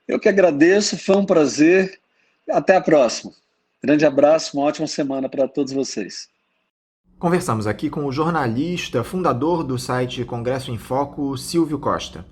Eu que agradeço, foi um prazer. Até a próxima. Grande abraço, uma ótima semana para todos vocês. Conversamos aqui com o jornalista, fundador do site Congresso em Foco, Silvio Costa.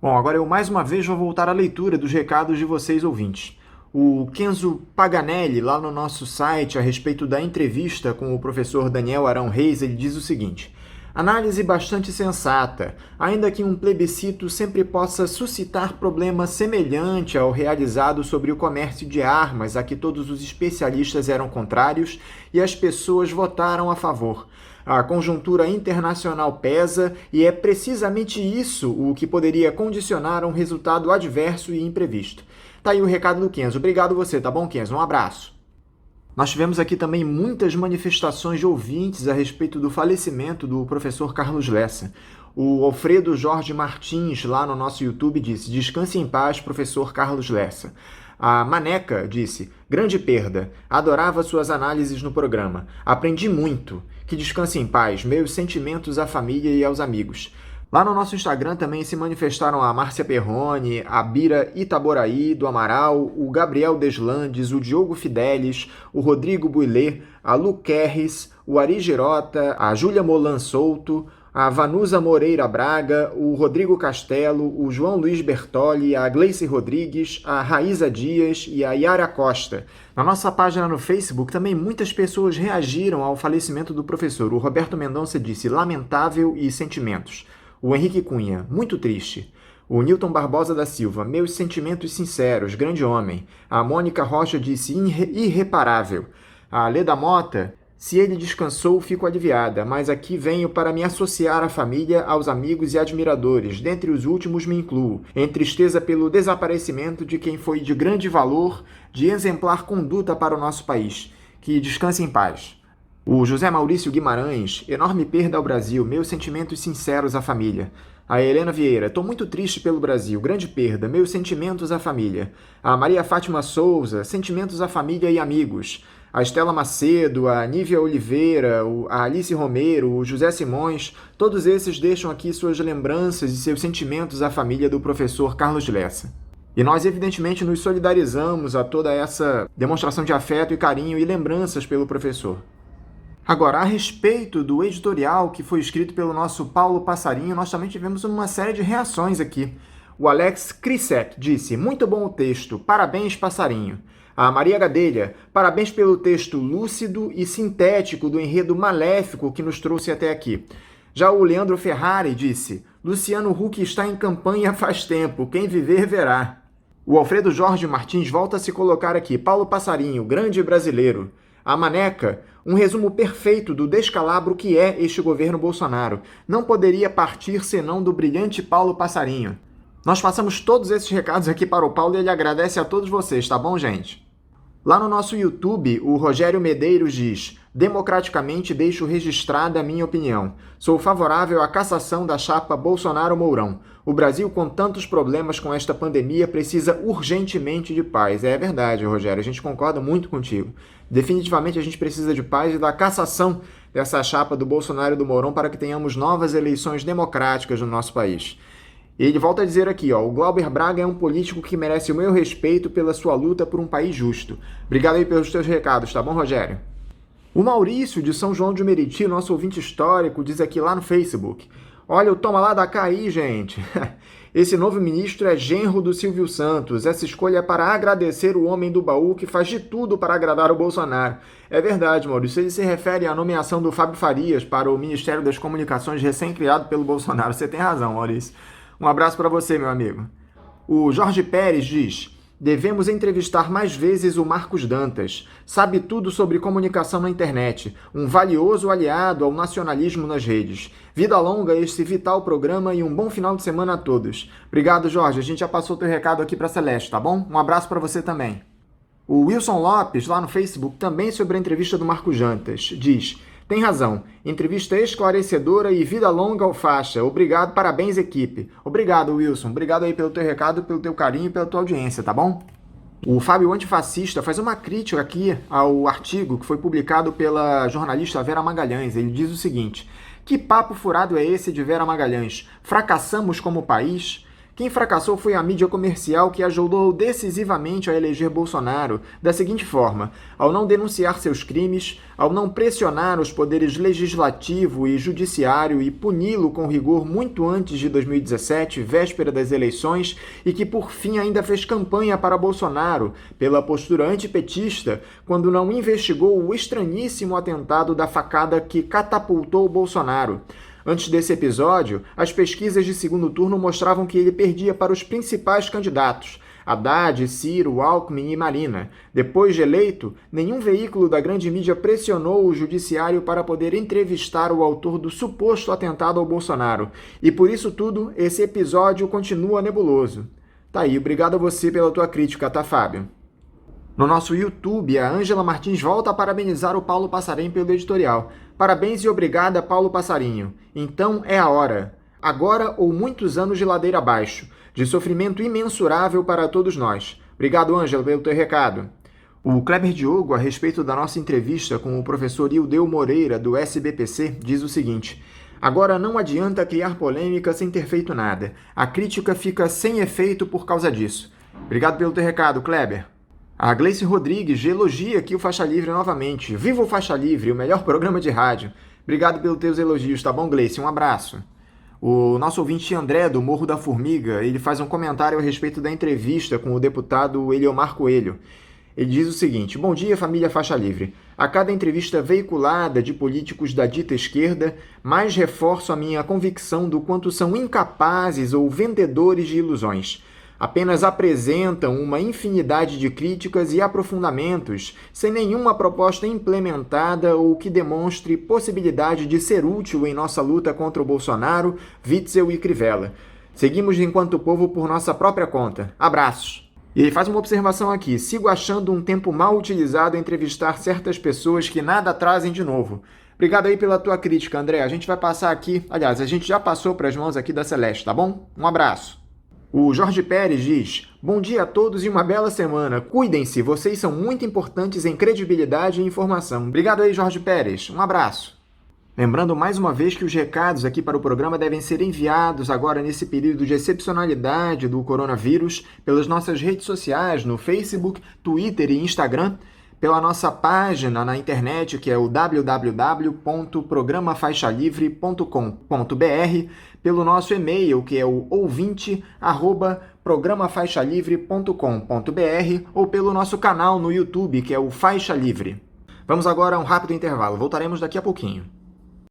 Bom, agora eu mais uma vez vou voltar à leitura dos recados de vocês ouvintes. O Kenzo Paganelli, lá no nosso site, a respeito da entrevista com o professor Daniel Arão Reis, ele diz o seguinte: análise bastante sensata, ainda que um plebiscito sempre possa suscitar problema semelhante ao realizado sobre o comércio de armas, a que todos os especialistas eram contrários e as pessoas votaram a favor. A conjuntura internacional pesa e é precisamente isso o que poderia condicionar um resultado adverso e imprevisto. Tá aí o recado do Kenzo. Obrigado você, tá bom, Kenzo? Um abraço. Nós tivemos aqui também muitas manifestações de ouvintes a respeito do falecimento do professor Carlos Lessa. O Alfredo Jorge Martins, lá no nosso YouTube, disse: descanse em paz, professor Carlos Lessa. A Maneca disse: grande perda, adorava suas análises no programa. Aprendi muito. Que descanse em paz, meus sentimentos à família e aos amigos. Lá no nosso Instagram também se manifestaram a Márcia Perrone, a Bira Itaboraí do Amaral, o Gabriel Deslandes, o Diogo Fidelis, o Rodrigo Builê, a Lu Kerres, o Ari Girota, a Júlia Molan Souto, a Vanusa Moreira Braga, o Rodrigo Castelo, o João Luiz Bertoli, a Gleice Rodrigues, a Raíza Dias e a Yara Costa. Na nossa página no Facebook também muitas pessoas reagiram ao falecimento do professor. O Roberto Mendonça disse: lamentável e sentimentos. O Henrique Cunha: muito triste. O Newton Barbosa da Silva: meus sentimentos sinceros, grande homem. A Mônica Rocha disse: irreparável. A Leda Mota: se ele descansou, fico aliviada, mas aqui venho para me associar à família, aos amigos e admiradores. Dentre os últimos me incluo, em tristeza pelo desaparecimento de quem foi de grande valor, de exemplar conduta para o nosso país. Que descanse em paz. O José Maurício Guimarães: enorme perda ao Brasil, meus sentimentos sinceros à família. A Helena Vieira: estou muito triste pelo Brasil, grande perda, meus sentimentos à família. A Maria Fátima Souza: sentimentos à família e amigos. A Estela Macedo, a Nívia Oliveira, a Alice Romero, o José Simões, todos esses deixam aqui suas lembranças e seus sentimentos à família do professor Carlos Lessa. E nós, evidentemente, nos solidarizamos a toda essa demonstração de afeto e carinho e lembranças pelo professor. Agora, a respeito do editorial que foi escrito pelo nosso Paulo Passarinho, nós também tivemos uma série de reações aqui. O Alex Krisek disse: muito bom o texto, parabéns, Passarinho. A Maria Gadelha: parabéns pelo texto lúcido e sintético do enredo maléfico que nos trouxe até aqui. Já o Leandro Ferrari disse: Luciano Huck está em campanha faz tempo, quem viver verá. O Alfredo Jorge Martins volta a se colocar aqui: Paulo Passarinho, grande brasileiro. A Maneca: um resumo perfeito do descalabro que é este governo Bolsonaro. Não poderia partir senão do brilhante Paulo Passarinho. Nós passamos todos esses recados aqui para o Paulo e ele agradece a todos vocês, tá bom, gente? Lá no nosso YouTube, o Rogério Medeiros diz: Democraticamente deixo registrada a minha opinião. Sou favorável à cassação da chapa Bolsonaro-Mourão. O Brasil, com tantos problemas com esta pandemia, precisa urgentemente de paz. É verdade, Rogério, a gente concorda muito contigo. Definitivamente a gente precisa de paz e da cassação dessa chapa do Bolsonaro e do Mourão para que tenhamos novas eleições democráticas no nosso país. Ele volta a dizer aqui, o Glauber Braga é um político que merece o meu respeito pela sua luta por um país justo. Obrigado aí pelos teus recados, tá bom, Rogério? O Maurício, de São João de Meriti, nosso ouvinte histórico, diz aqui lá no Facebook: olha o toma lá da cá aí, gente. Esse novo ministro é genro do Silvio Santos. Essa escolha é para agradecer o homem do baú que faz de tudo para agradar o Bolsonaro. É verdade, Maurício. Ele se refere à nomeação do Fábio Farias para o Ministério das Comunicações recém-criado pelo Bolsonaro. Você tem razão, Maurício. Um abraço para você, meu amigo. O Jorge Pérez diz: devemos entrevistar mais vezes o Marcos Dantas. Sabe tudo sobre comunicação na internet. Um valioso aliado ao nacionalismo nas redes. Vida longa a este vital programa e um bom final de semana a todos. Obrigado, Jorge. A gente já passou teu recado aqui para Celeste, tá bom? Um abraço para você também. O Wilson Lopes, lá no Facebook, também sobre a entrevista do Marcos Dantas, diz: tem razão. Entrevista esclarecedora e vida longa ao faixa. Obrigado, parabéns, equipe. Obrigado, Wilson. Obrigado aí pelo teu recado, pelo teu carinho e pela tua audiência, tá bom? O Fábio Antifascista faz uma crítica aqui ao artigo que foi publicado pela jornalista Vera Magalhães. Ele diz o seguinte: que papo furado é esse de Vera Magalhães? Fracassamos como país? Quem fracassou foi a mídia comercial, que ajudou decisivamente a eleger Bolsonaro da seguinte forma: ao não denunciar seus crimes, ao não pressionar os poderes legislativo e judiciário e puni-lo com rigor muito antes de 2017, véspera das eleições, e que por fim ainda fez campanha para Bolsonaro pela postura antipetista, quando não investigou o estranhíssimo atentado da facada que catapultou Bolsonaro. Antes desse episódio, as pesquisas de segundo turno mostravam que ele perdia para os principais candidatos, Haddad, Ciro, Alckmin e Marina. Depois de eleito, nenhum veículo da grande mídia pressionou o judiciário para poder entrevistar o autor do suposto atentado ao Bolsonaro. E por isso tudo, esse episódio continua nebuloso. Tá aí, obrigado a você pela tua crítica, tá, Fábio? No nosso YouTube, a Ângela Martins volta a parabenizar o Paulo Passarim pelo editorial. Parabéns e obrigada, Paulo Passarinho. Então é a hora. Agora ou muitos anos de ladeira abaixo, de sofrimento imensurável para todos nós. Obrigado, Ângela, pelo teu recado. O Kleber Diogo, a respeito da nossa entrevista com o professor Ildeu Moreira, do SBPC, diz o seguinte: agora não adianta criar polêmica sem ter feito nada. A crítica fica sem efeito por causa disso. Obrigado pelo teu recado, Kleber. A Gleice Rodrigues elogia aqui o Faixa Livre novamente. Viva o Faixa Livre, o melhor programa de rádio. Obrigado pelos teus elogios, tá bom, Gleice? Um abraço. O nosso ouvinte André, do Morro da Formiga, ele faz um comentário a respeito da entrevista com o deputado Eliomar Coelho. Ele diz o seguinte: bom dia, família Faixa Livre. A cada entrevista veiculada de políticos da dita esquerda, mais reforço a minha convicção do quanto são incapazes ou vendedores de ilusões. Apenas apresentam uma infinidade de críticas e aprofundamentos, sem nenhuma proposta implementada ou que demonstre possibilidade de ser útil em nossa luta contra o Bolsonaro, Witzel e Crivella. Seguimos enquanto povo por nossa própria conta. Abraços! E ele faz uma observação aqui: sigo achando um tempo mal utilizado em entrevistar certas pessoas que nada trazem de novo. Obrigado aí pela tua crítica, André. A gente vai passar aqui, aliás, a gente já passou para as mãos aqui da Celeste, tá bom? Um abraço. O Jorge Pérez diz: bom dia a todos e uma bela semana. Cuidem-se, vocês são muito importantes em credibilidade e informação. Obrigado aí, Jorge Pérez. Um abraço. Lembrando mais uma vez que os recados aqui para o programa devem ser enviados agora nesse período de excepcionalidade do coronavírus pelas nossas redes sociais, no Facebook, Twitter e Instagram, pela nossa página na internet, que é o www.programafaixalivre.com.br, pelo nosso e-mail, que é o ouvinte@programafaixalivre.com.br, ou pelo nosso canal no YouTube, que é o Faixa Livre. Vamos agora a um rápido intervalo. Voltaremos daqui a pouquinho.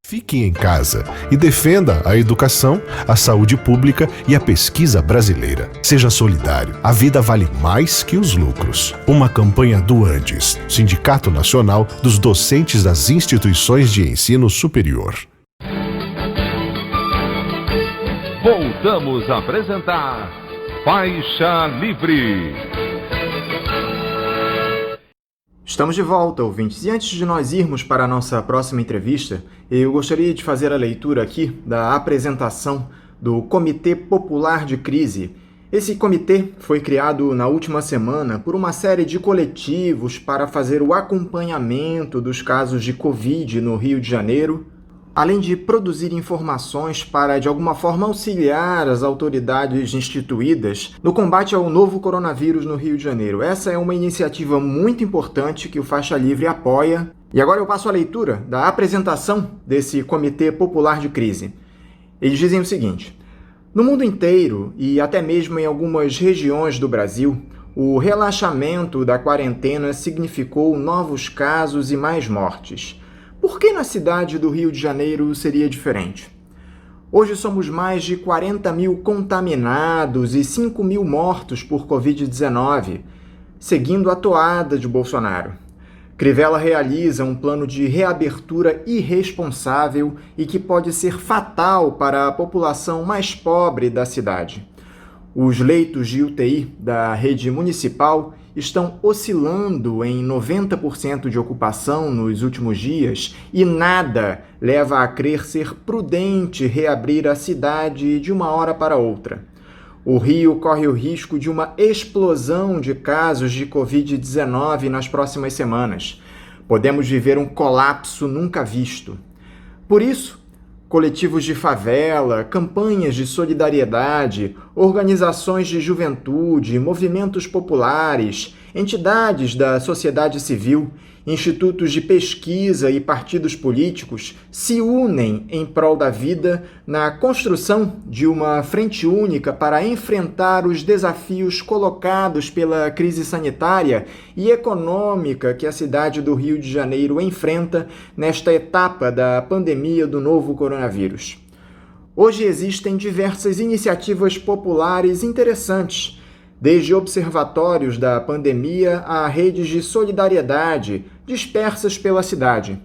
Fique em casa e defenda a educação, a saúde pública e a pesquisa brasileira. Seja solidário. A vida vale mais que os lucros. Uma campanha do ANDES, Sindicato Nacional dos Docentes das Instituições de Ensino Superior. Voltamos a apresentar Faixa Livre. Estamos de volta, ouvintes. E antes de nós irmos para a nossa próxima entrevista, eu gostaria de fazer a leitura aqui da apresentação do Comitê Popular de Crise. Esse comitê foi criado na última semana por uma série de coletivos para fazer o acompanhamento dos casos de Covid no Rio de Janeiro, além de produzir informações para, de alguma forma, auxiliar as autoridades instituídas no combate ao novo coronavírus no Rio de Janeiro. Essa é uma iniciativa muito importante que o Faixa Livre apoia. E agora eu passo a leitura da apresentação desse Comitê Popular de Crise. Eles dizem o seguinte: no mundo inteiro, e até mesmo em algumas regiões do Brasil, o relaxamento da quarentena significou novos casos e mais mortes. Por que na cidade do Rio de Janeiro seria diferente? Hoje somos mais de 40 mil contaminados e 5 mil mortos por Covid-19, seguindo a toada de Bolsonaro. Crivella realiza um plano de reabertura irresponsável e que pode ser fatal para a população mais pobre da cidade. Os leitos de UTI da rede municipal estão oscilando em 90% de ocupação nos últimos dias e nada leva a crer ser prudente reabrir a cidade de uma hora para outra. O Rio corre o risco de uma explosão de casos de Covid-19 nas próximas semanas. Podemos viver um colapso nunca visto. Por isso, coletivos de favela, campanhas de solidariedade, organizações de juventude, movimentos populares, entidades da sociedade civil, institutos de pesquisa e partidos políticos se unem em prol da vida na construção de uma frente única para enfrentar os desafios colocados pela crise sanitária e econômica que a cidade do Rio de Janeiro enfrenta nesta etapa da pandemia do novo coronavírus. Hoje existem diversas iniciativas populares interessantes, desde observatórios da pandemia a redes de solidariedade dispersas pela cidade.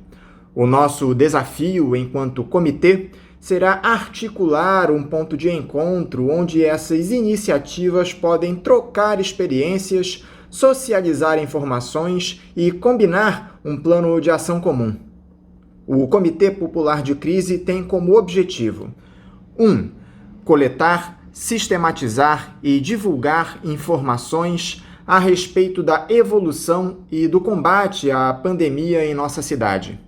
O nosso desafio enquanto comitê será articular um ponto de encontro onde essas iniciativas podem trocar experiências, socializar informações e combinar um plano de ação comum. O Comitê Popular de Crise tem como objetivo: 1. Coletar, sistematizar e divulgar informações a respeito da evolução e do combate à pandemia em nossa cidade.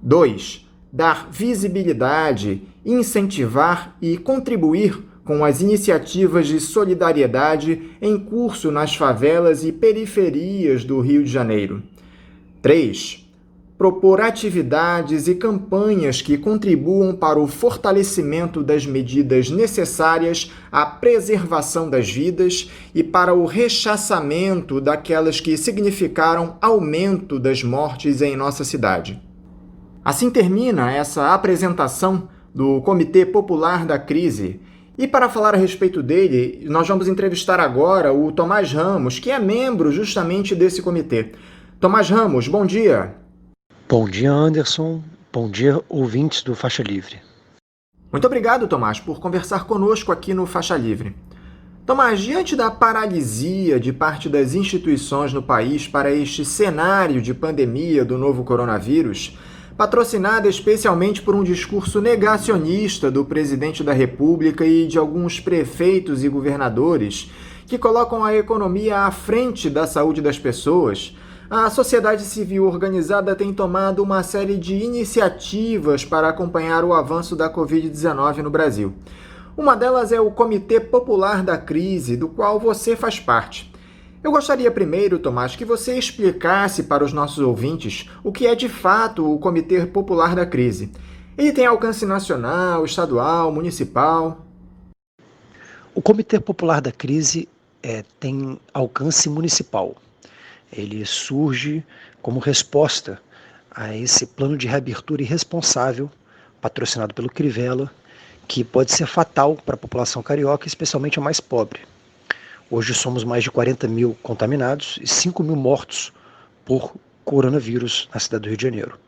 2. Dar visibilidade, incentivar e contribuir com as iniciativas de solidariedade em curso nas favelas e periferias do Rio de Janeiro. 3. Propor atividades e campanhas que contribuam para o fortalecimento das medidas necessárias à preservação das vidas e para o rechaçamento daquelas que significaram aumento das mortes em nossa cidade. Assim termina essa apresentação do Comitê Popular da Crise. E para falar a respeito dele, nós vamos entrevistar agora o Tomás Ramos, que é membro justamente desse comitê. Tomás Ramos, bom dia. Bom dia, Anderson. Bom dia, ouvintes do Faixa Livre. Muito obrigado, Tomás, por conversar conosco aqui no Faixa Livre. Tomás, diante da paralisia de parte das instituições no país para este cenário de pandemia do novo coronavírus, patrocinada especialmente por um discurso negacionista do presidente da República e de alguns prefeitos e governadores que colocam a economia à frente da saúde das pessoas, a sociedade civil organizada tem tomado uma série de iniciativas para acompanhar o avanço da Covid-19 no Brasil. Uma delas é o Comitê Popular da Crise, do qual você faz parte. Eu gostaria primeiro, Tomás, que você explicasse para os nossos ouvintes o que é de fato o Comitê Popular da Crise. Ele tem alcance nacional, estadual, municipal? O Comitê Popular da Crise tem alcance municipal. Ele surge como resposta a esse plano de reabertura irresponsável, patrocinado pelo Crivella, que pode ser fatal para a população carioca, especialmente a mais pobre. Hoje somos mais de 40 mil contaminados e 5 mil mortos por coronavírus na cidade do Rio de Janeiro.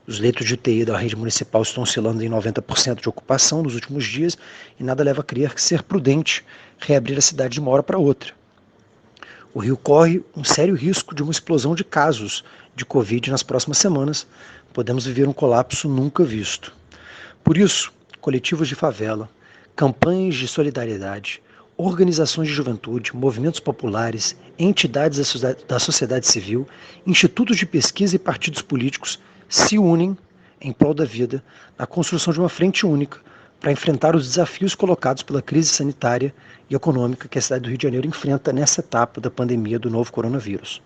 Os leitos de UTI da rede municipal estão oscilando em 90% de ocupação nos últimos dias e nada leva a crer que ser prudente reabrir a cidade de uma hora para outra. O Rio corre um sério risco de uma explosão de casos de Covid nas próximas semanas. Podemos viver um colapso nunca visto. Por isso, coletivos de favela, campanhas de solidariedade, organizações de juventude, movimentos populares, entidades da sociedade civil, institutos de pesquisa e partidos políticos se unem em prol da vida na construção de uma frente única para enfrentar os desafios colocados pela crise sanitária e econômica que a cidade do Rio de Janeiro enfrenta nessa etapa da pandemia do novo coronavírus.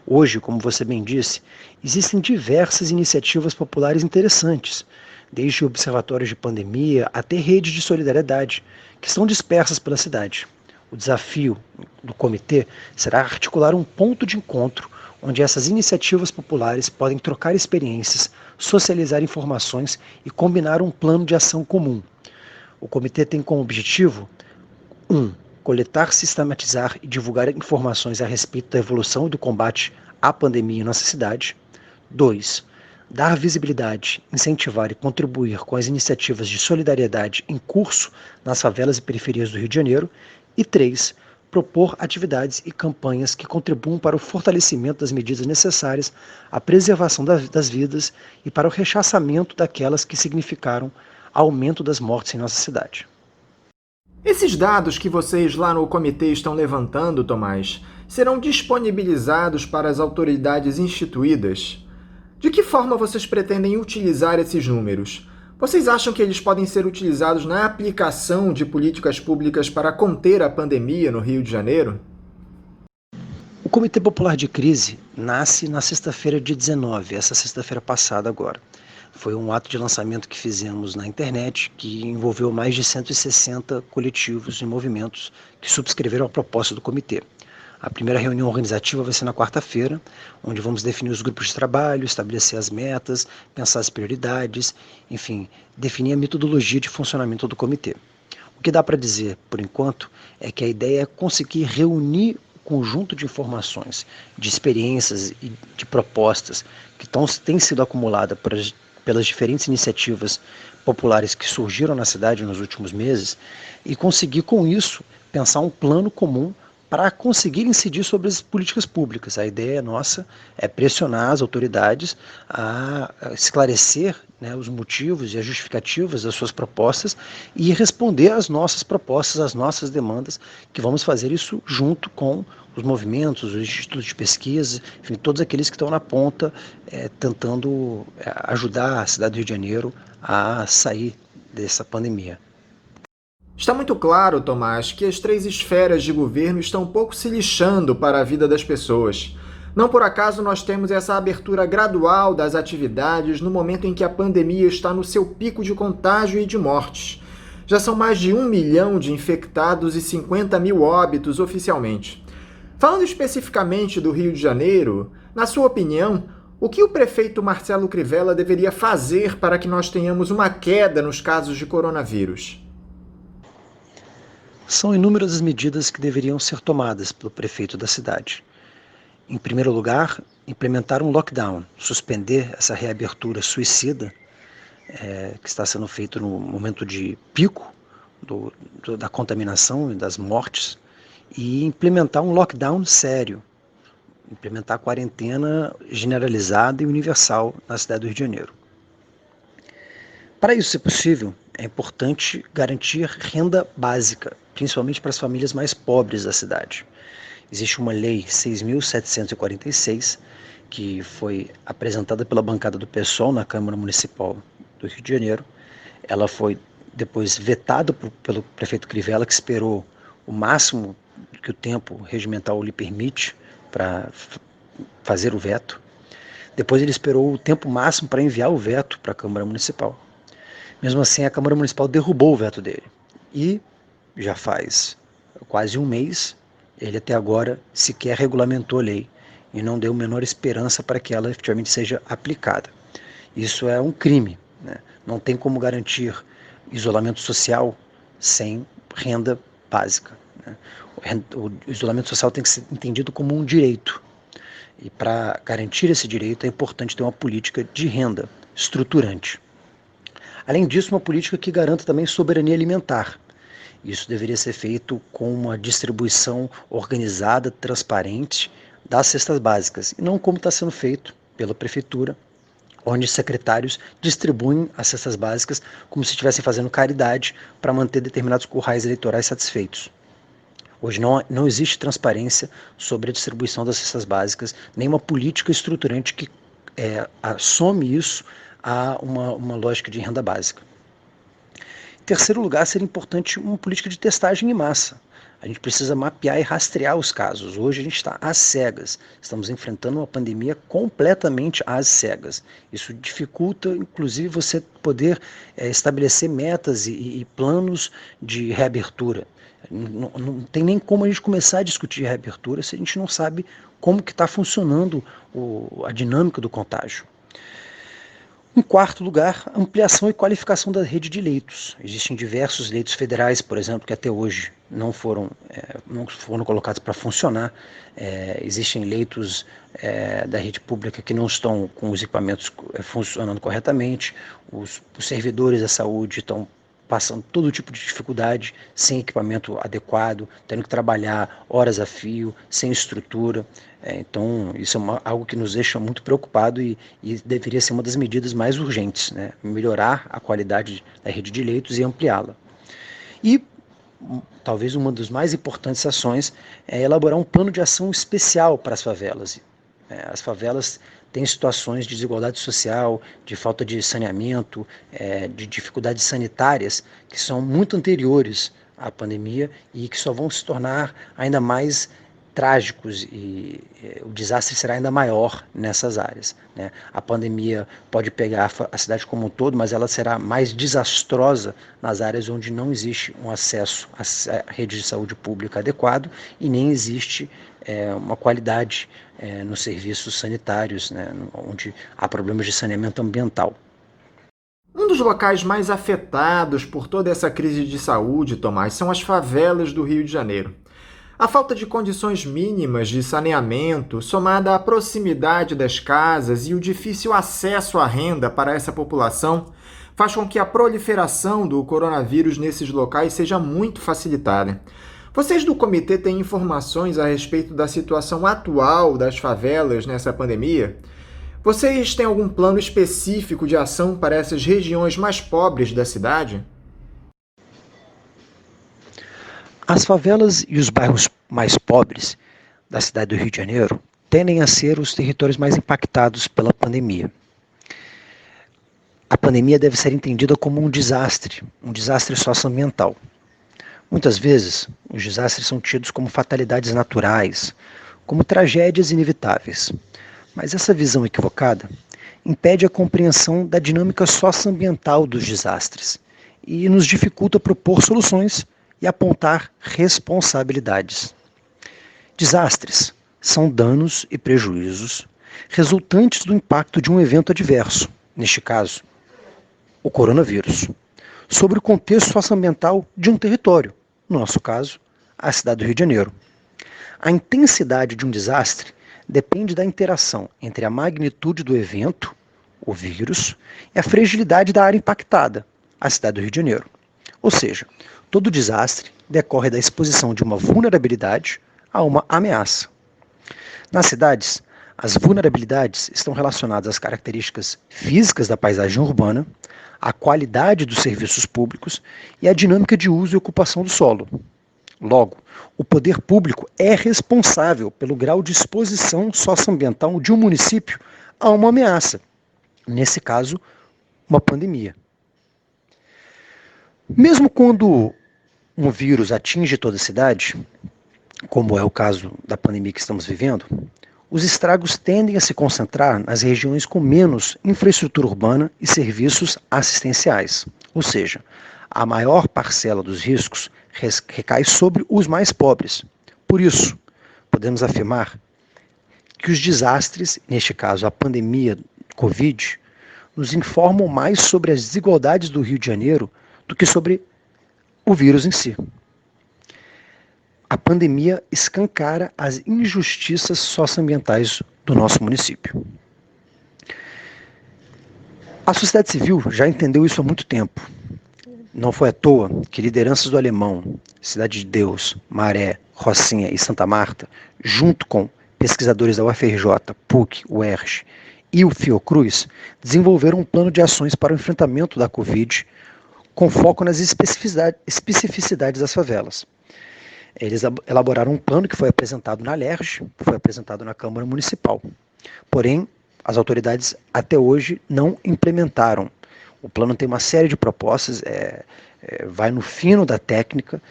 Hoje, como você bem disse, existem diversas iniciativas populares interessantes, desde observatórios de pandemia até redes de solidariedade, que estão dispersas pela cidade. O desafio do comitê será articular um ponto de encontro onde essas iniciativas populares podem trocar experiências, socializar informações e combinar um plano de ação comum. O comitê tem como objetivo 1. Coletar, sistematizar e divulgar informações a respeito da evolução e do combate à pandemia em nossa cidade. 2. Dar visibilidade, incentivar e contribuir com as iniciativas de solidariedade em curso nas favelas e periferias do Rio de Janeiro. E 3. Propor atividades e campanhas que contribuam para o fortalecimento das medidas necessárias à preservação das vidas e para o rechaçamento daquelas que significaram aumento das mortes em nossa cidade. Esses dados que vocês lá no comitê estão levantando, Tomás, serão disponibilizados para as autoridades instituídas? De que forma vocês pretendem utilizar esses números? Vocês acham que eles podem ser utilizados na aplicação de políticas públicas para conter a pandemia no Rio de Janeiro? O Comitê Popular de Crise nasce na sexta-feira de 19, essa sexta-feira passada agora. Foi um ato de lançamento que fizemos na internet, que envolveu mais de 160 coletivos e movimentos que subscreveram a proposta do comitê. A primeira reunião organizativa vai ser na quarta-feira, onde vamos definir os grupos de trabalho, estabelecer as metas, pensar as prioridades, enfim, definir a metodologia de funcionamento do comitê. O que dá para dizer, por enquanto, é que a ideia é conseguir reunir um conjunto de informações, de experiências e de propostas que têm sido acumuladas pelas diferentes iniciativas populares que surgiram na cidade nos últimos meses e conseguir, com isso, pensar um plano comum para conseguir incidir sobre as políticas públicas. A ideia nossa é pressionar as autoridades a esclarecer, os motivos e as justificativas das suas propostas e responder às nossas propostas, às nossas demandas, que vamos fazer isso junto com os movimentos, os institutos de pesquisa, enfim, todos aqueles que estão na ponta tentando ajudar a cidade do Rio de Janeiro a sair dessa pandemia. Está muito claro, Tomás, que as três esferas de governo estão um pouco se lixando para a vida das pessoas. Não por acaso nós temos essa abertura gradual das atividades no momento em que a pandemia está no seu pico de contágio e de mortes. Já são mais de 1 milhão de infectados e 50 mil óbitos oficialmente. Falando especificamente do Rio de Janeiro, na sua opinião, o que o prefeito Marcelo Crivella deveria fazer para que nós tenhamos uma queda nos casos de coronavírus? São inúmeras as medidas que deveriam ser tomadas pelo prefeito da cidade. Em primeiro lugar, implementar um lockdown, suspender essa reabertura suicida que está sendo feito no momento de pico da contaminação e das mortes, e implementar um lockdown sério, implementar a quarentena generalizada e universal na cidade do Rio de Janeiro. Para isso ser possível, é importante garantir renda básica, principalmente para as famílias mais pobres da cidade. Existe uma lei 6.746, que foi apresentada pela bancada do PSOL na Câmara Municipal do Rio de Janeiro. Ela foi depois vetada pelo prefeito Crivella, que esperou o máximo que o tempo regimental lhe permite para fazer o veto. Depois ele esperou o tempo máximo para enviar o veto para a Câmara Municipal. Mesmo assim, a Câmara Municipal derrubou o veto dele. E já faz quase um mês, ele até agora sequer regulamentou a lei e não deu a menor esperança para que ela efetivamente seja aplicada. Isso é um crime, Não tem como garantir isolamento social sem renda básica. O isolamento social tem que ser entendido como um direito. E para garantir esse direito é importante ter uma política de renda estruturante. Além disso, uma política que garanta também soberania alimentar. Isso deveria ser feito com uma distribuição organizada, transparente das cestas básicas, e não como está sendo feito pela prefeitura, onde secretários distribuem as cestas básicas como se estivessem fazendo caridade para manter determinados currais eleitorais satisfeitos. Hoje não existe transparência sobre a distribuição das cestas básicas, nem uma política estruturante que some isso a uma lógica de renda básica. Em terceiro lugar, seria importante uma política de testagem em massa. A gente precisa mapear e rastrear os casos. Hoje a gente está às cegas. Estamos enfrentando uma pandemia completamente às cegas. Isso dificulta, inclusive, você poder estabelecer metas e planos de reabertura. Não tem nem como a gente começar a discutir reabertura se a gente não sabe como que está funcionando a dinâmica do contágio. Em quarto lugar, ampliação e qualificação da rede de leitos. Existem diversos leitos federais, por exemplo, que até hoje não foram colocados para funcionar. Existem leitos da rede pública que não estão com os equipamentos funcionando corretamente. Os servidores da saúde estão passando todo tipo de dificuldade, sem equipamento adequado, tendo que trabalhar horas a fio, sem estrutura. Então, isso é algo que nos deixa muito preocupado e deveria ser uma das medidas mais urgentes, né? Melhorar a qualidade da rede de leitos e ampliá-la. E talvez uma das mais importantes ações é elaborar um plano de ação especial para as favelas. As favelas têm situações de desigualdade social, de falta de saneamento, de dificuldades sanitárias que são muito anteriores à pandemia e que só vão se tornar ainda mais trágicos e o desastre será ainda maior nessas áreas, né? A pandemia pode pegar a cidade como um todo, mas ela será mais desastrosa nas áreas onde não existe um acesso à rede de saúde pública adequado e nem existe uma qualidade nos serviços sanitários, né, onde há problemas de saneamento ambiental. Um dos locais mais afetados por toda essa crise de saúde, Tomás, são as favelas do Rio de Janeiro. A falta de condições mínimas de saneamento, somada à proximidade das casas e o difícil acesso à renda para essa população, faz com que a proliferação do coronavírus nesses locais seja muito facilitada. Vocês do comitê têm informações a respeito da situação atual das favelas nessa pandemia? Vocês têm algum plano específico de ação para essas regiões mais pobres da cidade? As favelas e os bairros mais pobres da cidade do Rio de Janeiro tendem a ser os territórios mais impactados pela pandemia. A pandemia deve ser entendida como um desastre socioambiental. Muitas vezes, os desastres são tidos como fatalidades naturais, como tragédias inevitáveis. Mas essa visão equivocada impede a compreensão da dinâmica socioambiental dos desastres e nos dificulta propor soluções e apontar responsabilidades. Desastres são danos e prejuízos resultantes do impacto de um evento adverso, neste caso, o coronavírus, sobre o contexto socioambiental de um território, no nosso caso, a cidade do Rio de Janeiro. A intensidade de um desastre depende da interação entre a magnitude do evento, o vírus, e a fragilidade da área impactada, a cidade do Rio de Janeiro. Ou seja, todo desastre decorre da exposição de uma vulnerabilidade a uma ameaça. Nas cidades, as vulnerabilidades estão relacionadas às características físicas da paisagem urbana, à qualidade dos serviços públicos e à dinâmica de uso e ocupação do solo. Logo, o poder público é responsável pelo grau de exposição socioambiental de um município a uma ameaça, nesse caso, uma pandemia. Mesmo quando um vírus atinge toda a cidade, como é o caso da pandemia que estamos vivendo, os estragos tendem a se concentrar nas regiões com menos infraestrutura urbana e serviços assistenciais. Ou seja, a maior parcela dos riscos recai sobre os mais pobres. Por isso, podemos afirmar que os desastres, neste caso a pandemia Covid, nos informam mais sobre as desigualdades do Rio de Janeiro do que sobre o vírus em si. A pandemia escancara as injustiças socioambientais do nosso município. A sociedade civil já entendeu isso há muito tempo. Não foi à toa que lideranças do Alemão, Cidade de Deus, Maré, Rocinha e Santa Marta, junto com pesquisadores da UFRJ, PUC, UERJ e o Fiocruz, desenvolveram um plano de ações para o enfrentamento da Covid com foco nas especificidades das favelas. Eles elaboraram um plano que foi apresentado na LERJ, foi apresentado na Câmara Municipal. Porém, as autoridades até hoje não implementaram. O plano tem uma série de propostas, vai no fino da técnica,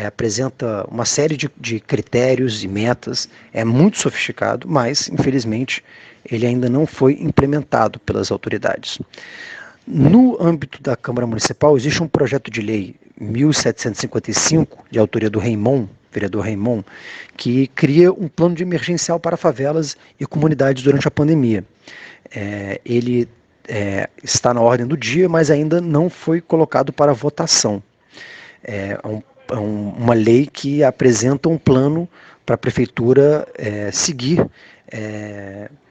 apresenta uma série de critérios e metas, é muito sofisticado, mas, infelizmente, ele ainda não foi implementado pelas autoridades. No âmbito da Câmara Municipal, existe um projeto de lei 1755, de autoria do vereador Raimon, que cria um plano de emergencial para favelas e comunidades durante a pandemia. Ele está na ordem do dia, mas ainda não foi colocado para votação. Uma lei que apresenta um plano para a prefeitura seguir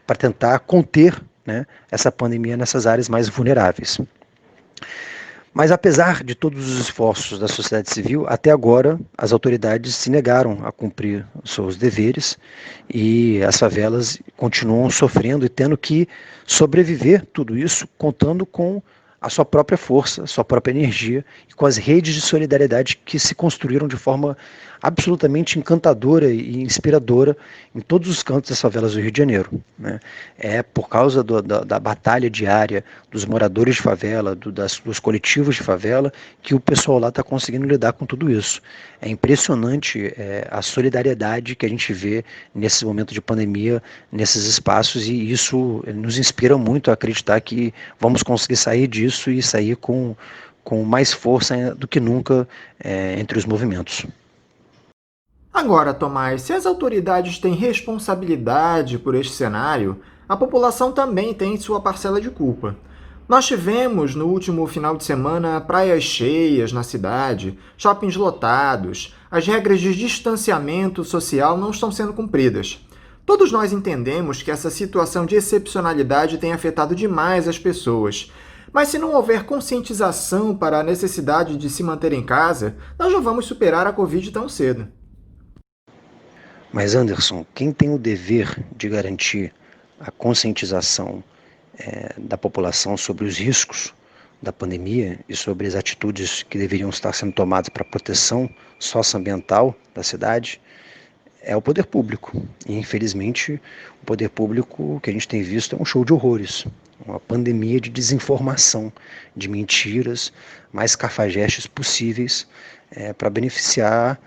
para tentar conter, né, essa pandemia nessas áreas mais vulneráveis. Mas apesar de todos os esforços da sociedade civil, até agora as autoridades se negaram a cumprir os seus deveres e as favelas continuam sofrendo e tendo que sobreviver tudo isso contando com a sua própria força, sua própria energia e com as redes de solidariedade que se construíram de forma absolutamente encantadora e inspiradora em todos os cantos das favelas do Rio de Janeiro, né? É por causa da batalha diária dos moradores de favela, dos coletivos de favela, que o pessoal lá está conseguindo lidar com tudo isso. É impressionante a solidariedade que a gente vê nesse momento de pandemia, nesses espaços, e isso nos inspira muito a acreditar que vamos conseguir sair disso e sair com mais força do que nunca entre os movimentos. Agora, Tomás, se as autoridades têm responsabilidade por este cenário, a população também tem sua parcela de culpa. Nós tivemos, no último final de semana, praias cheias na cidade, shoppings lotados, as regras de distanciamento social não estão sendo cumpridas. Todos nós entendemos que essa situação de excepcionalidade tem afetado demais as pessoas. Mas se não houver conscientização para a necessidade de se manter em casa, nós não vamos superar a Covid tão cedo. Mas, Anderson, quem tem o dever de garantir a conscientização da população sobre os riscos da pandemia e sobre as atitudes que deveriam estar sendo tomadas para a proteção socioambiental da cidade é o poder público. E, infelizmente, o poder público que a gente tem visto é um show de horrores, uma pandemia de desinformação, de mentiras mais cafajestes possíveis para beneficiar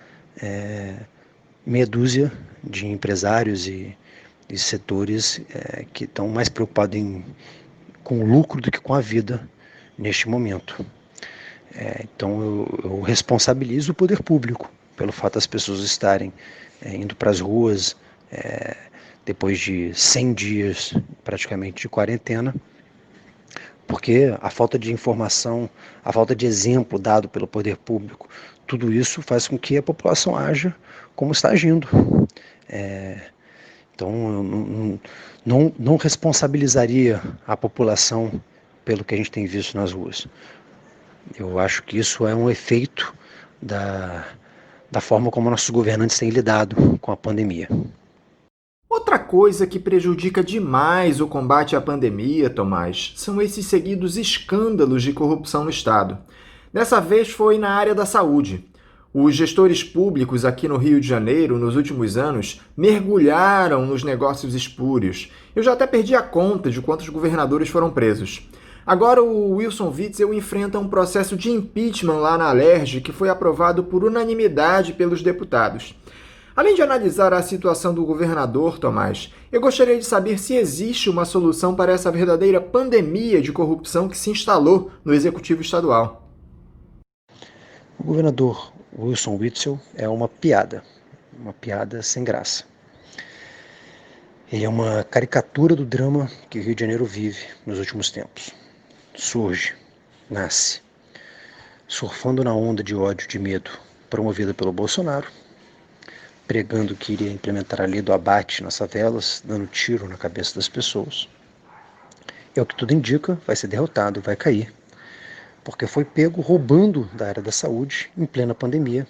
meia dúzia de empresários e setores que estão mais preocupados com o lucro do que com a vida neste momento. Então eu responsabilizo o poder público pelo fato das pessoas estarem indo para as ruas depois de 100 dias praticamente de quarentena, porque a falta de informação, a falta de exemplo dado pelo poder público, tudo isso faz com que a população haja como está agindo. Então, eu não responsabilizaria a população pelo que a gente tem visto nas ruas. Eu acho que isso é um efeito da forma como nossos governantes têm lidado com a pandemia. Outra coisa que prejudica demais o combate à pandemia, Tomás, são esses seguidos escândalos de corrupção no Estado. Dessa vez foi na área da saúde. Os gestores públicos aqui no Rio de Janeiro, nos últimos anos, mergulharam nos negócios espúrios. Eu já até perdi a conta de quantos governadores foram presos. Agora o Wilson Witzel enfrenta um processo de impeachment lá na LERJ que foi aprovado por unanimidade pelos deputados. Além de analisar a situação do governador, Tomás, eu gostaria de saber se existe uma solução para essa verdadeira pandemia de corrupção que se instalou no Executivo Estadual. O governador Wilson Witzel é uma piada sem graça. Ele é uma caricatura do drama que o Rio de Janeiro vive nos últimos tempos. Surge, nasce, surfando na onda de ódio e de medo promovida pelo Bolsonaro, pregando que iria implementar a lei do abate nas favelas, dando tiro na cabeça das pessoas. É o que tudo indica, vai ser derrotado, vai cair. porque foi pego roubando da área da saúde em plena pandemia,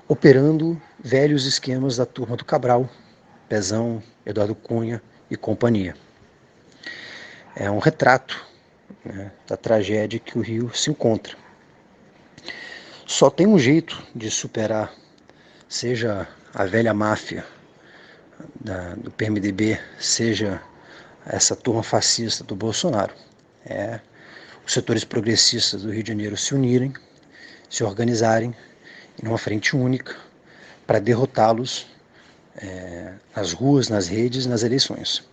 operando velhos esquemas da turma do Cabral, Pezão, Eduardo Cunha e companhia. É um retrato, né, da tragédia que o Rio se encontra. Só tem um jeito de superar, seja a velha máfia do PMDB, seja essa turma fascista do Bolsonaro. Os setores progressistas do Rio de Janeiro se unirem, se organizarem em uma frente única para derrotá-los nas ruas, nas redes, nas eleições.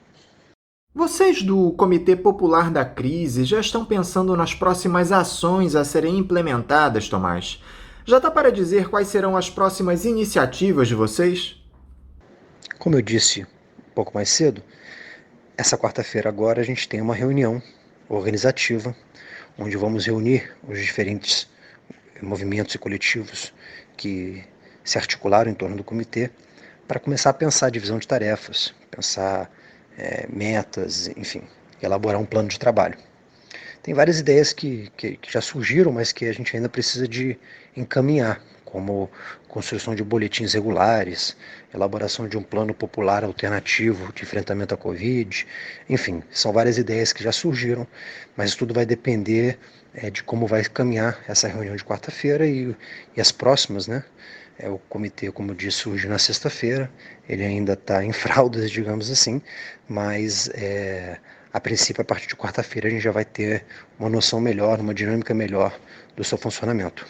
Vocês do Comitê Popular da Crise já estão pensando nas próximas ações a serem implementadas, Tomás? Já dá para dizer quais serão as próximas iniciativas de vocês? Como eu disse um pouco mais cedo, essa quarta-feira agora a gente tem uma reunião organizativa, onde vamos reunir os diferentes movimentos e coletivos que se articularam em torno do comitê para começar a pensar a divisão de tarefas, pensar metas, enfim, elaborar um plano de trabalho. Tem várias ideias que já surgiram, mas que a gente ainda precisa de encaminhar, como construção de boletins regulares, elaboração de um plano popular alternativo de enfrentamento à Covid, enfim, são várias ideias que já surgiram, mas tudo vai depender de como vai caminhar essa reunião de quarta-feira e as próximas, né? O comitê, como eu disse, surge na sexta-feira, ele ainda está em fraldas, digamos assim, mas a princípio, a partir de quarta-feira, a gente já vai ter uma noção melhor, uma dinâmica melhor do seu funcionamento.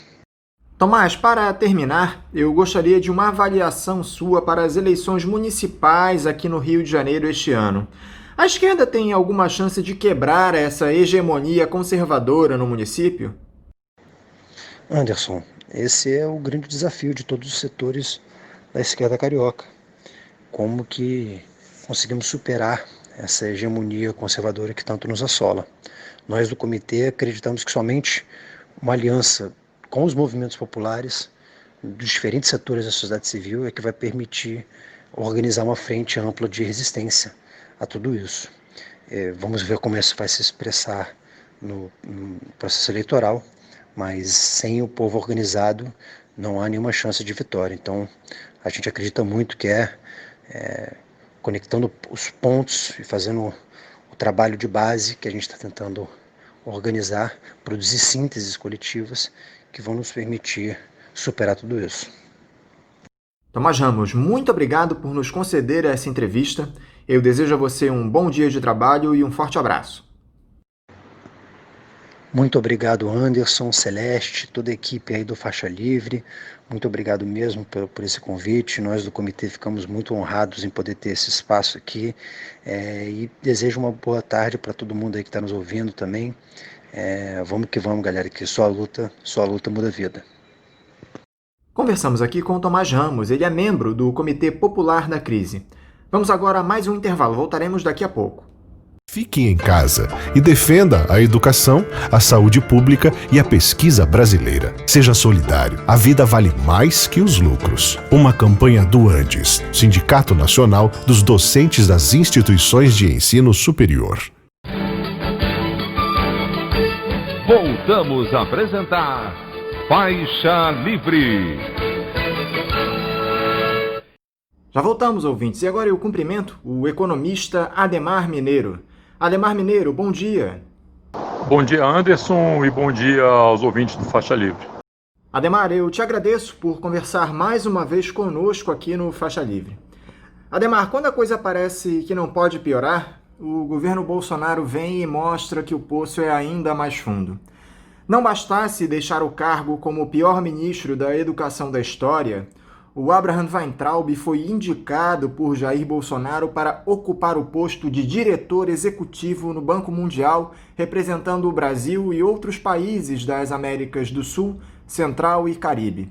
Tomás, para terminar, eu gostaria de uma avaliação sua para as eleições municipais aqui no Rio de Janeiro este ano. A esquerda tem alguma chance de quebrar essa hegemonia conservadora no município? Anderson, esse é o grande desafio de todos os setores da esquerda carioca. Como que conseguimos superar essa hegemonia conservadora que tanto nos assola? Nós do comitê acreditamos que somente uma aliança com os movimentos populares dos diferentes setores da sociedade civil é que vai permitir organizar uma frente ampla de resistência a tudo isso. Vamos ver como isso vai se expressar no processo eleitoral, mas sem o povo organizado não há nenhuma chance de vitória. Então a gente acredita muito que conectando os pontos e fazendo o trabalho de base que a gente está tentando organizar, produzir sínteses coletivas que vão nos permitir superar tudo isso. Tomás Ramos, muito obrigado por nos conceder essa entrevista. Eu desejo a você um bom dia de trabalho e um forte abraço. Muito obrigado, Anderson, Celeste, toda a equipe aí do Faixa Livre. Muito obrigado mesmo por esse convite. Nós do comitê ficamos muito honrados em poder ter esse espaço aqui. E desejo uma boa tarde para todo mundo aí que está nos ouvindo também. Vamos que vamos, galera, que só a luta muda a vida. Conversamos aqui com o Tomás Ramos, ele é membro do Comitê Popular da Crise. Vamos agora a mais um intervalo, voltaremos daqui a pouco. Fique em casa e defenda a educação, a saúde pública e a pesquisa brasileira. Seja solidário. A vida vale mais que os lucros. Uma campanha do Andes, Sindicato Nacional dos Docentes das Instituições de Ensino Superior. Voltamos a apresentar Faixa Livre. Já voltamos, ouvintes, e agora eu cumprimento o economista Adhemar Mineiro. Adhemar Mineiro, bom dia. Bom dia, Anderson, e bom dia aos ouvintes do Faixa Livre. Adhemar, eu te agradeço por conversar mais uma vez conosco aqui no Faixa Livre. Adhemar, quando a coisa parece que não pode piorar, o governo Bolsonaro vem e mostra que o poço é ainda mais fundo. Não bastasse deixar o cargo como o pior ministro da educação da história, o Abraham Weintraub foi indicado por Jair Bolsonaro para ocupar o posto de diretor executivo no Banco Mundial, representando o Brasil e outros países das Américas do Sul, Central e Caribe.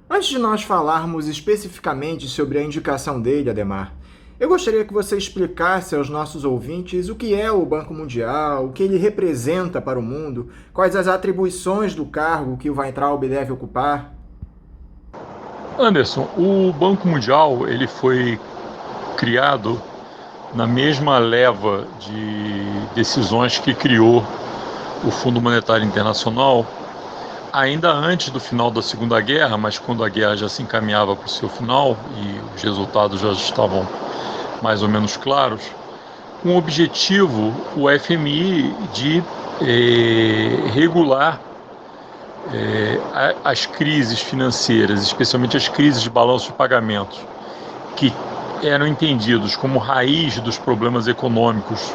Antes de nós falarmos especificamente sobre a indicação dele, Adhemar, eu gostaria que você explicasse aos nossos ouvintes o que é o Banco Mundial, o que ele representa para o mundo, quais as atribuições do cargo que o Weintraub deve ocupar. Anderson, o Banco Mundial ele foi criado na mesma leva de decisões que criou o Fundo Monetário Internacional, ainda antes do final da Segunda Guerra, mas quando a guerra já se encaminhava para o seu final e os resultados já estavam mais ou menos claros, com o objetivo, o FMI, de regular as crises financeiras, especialmente as crises de balanço de pagamentos, que eram entendidos como raiz dos problemas econômicos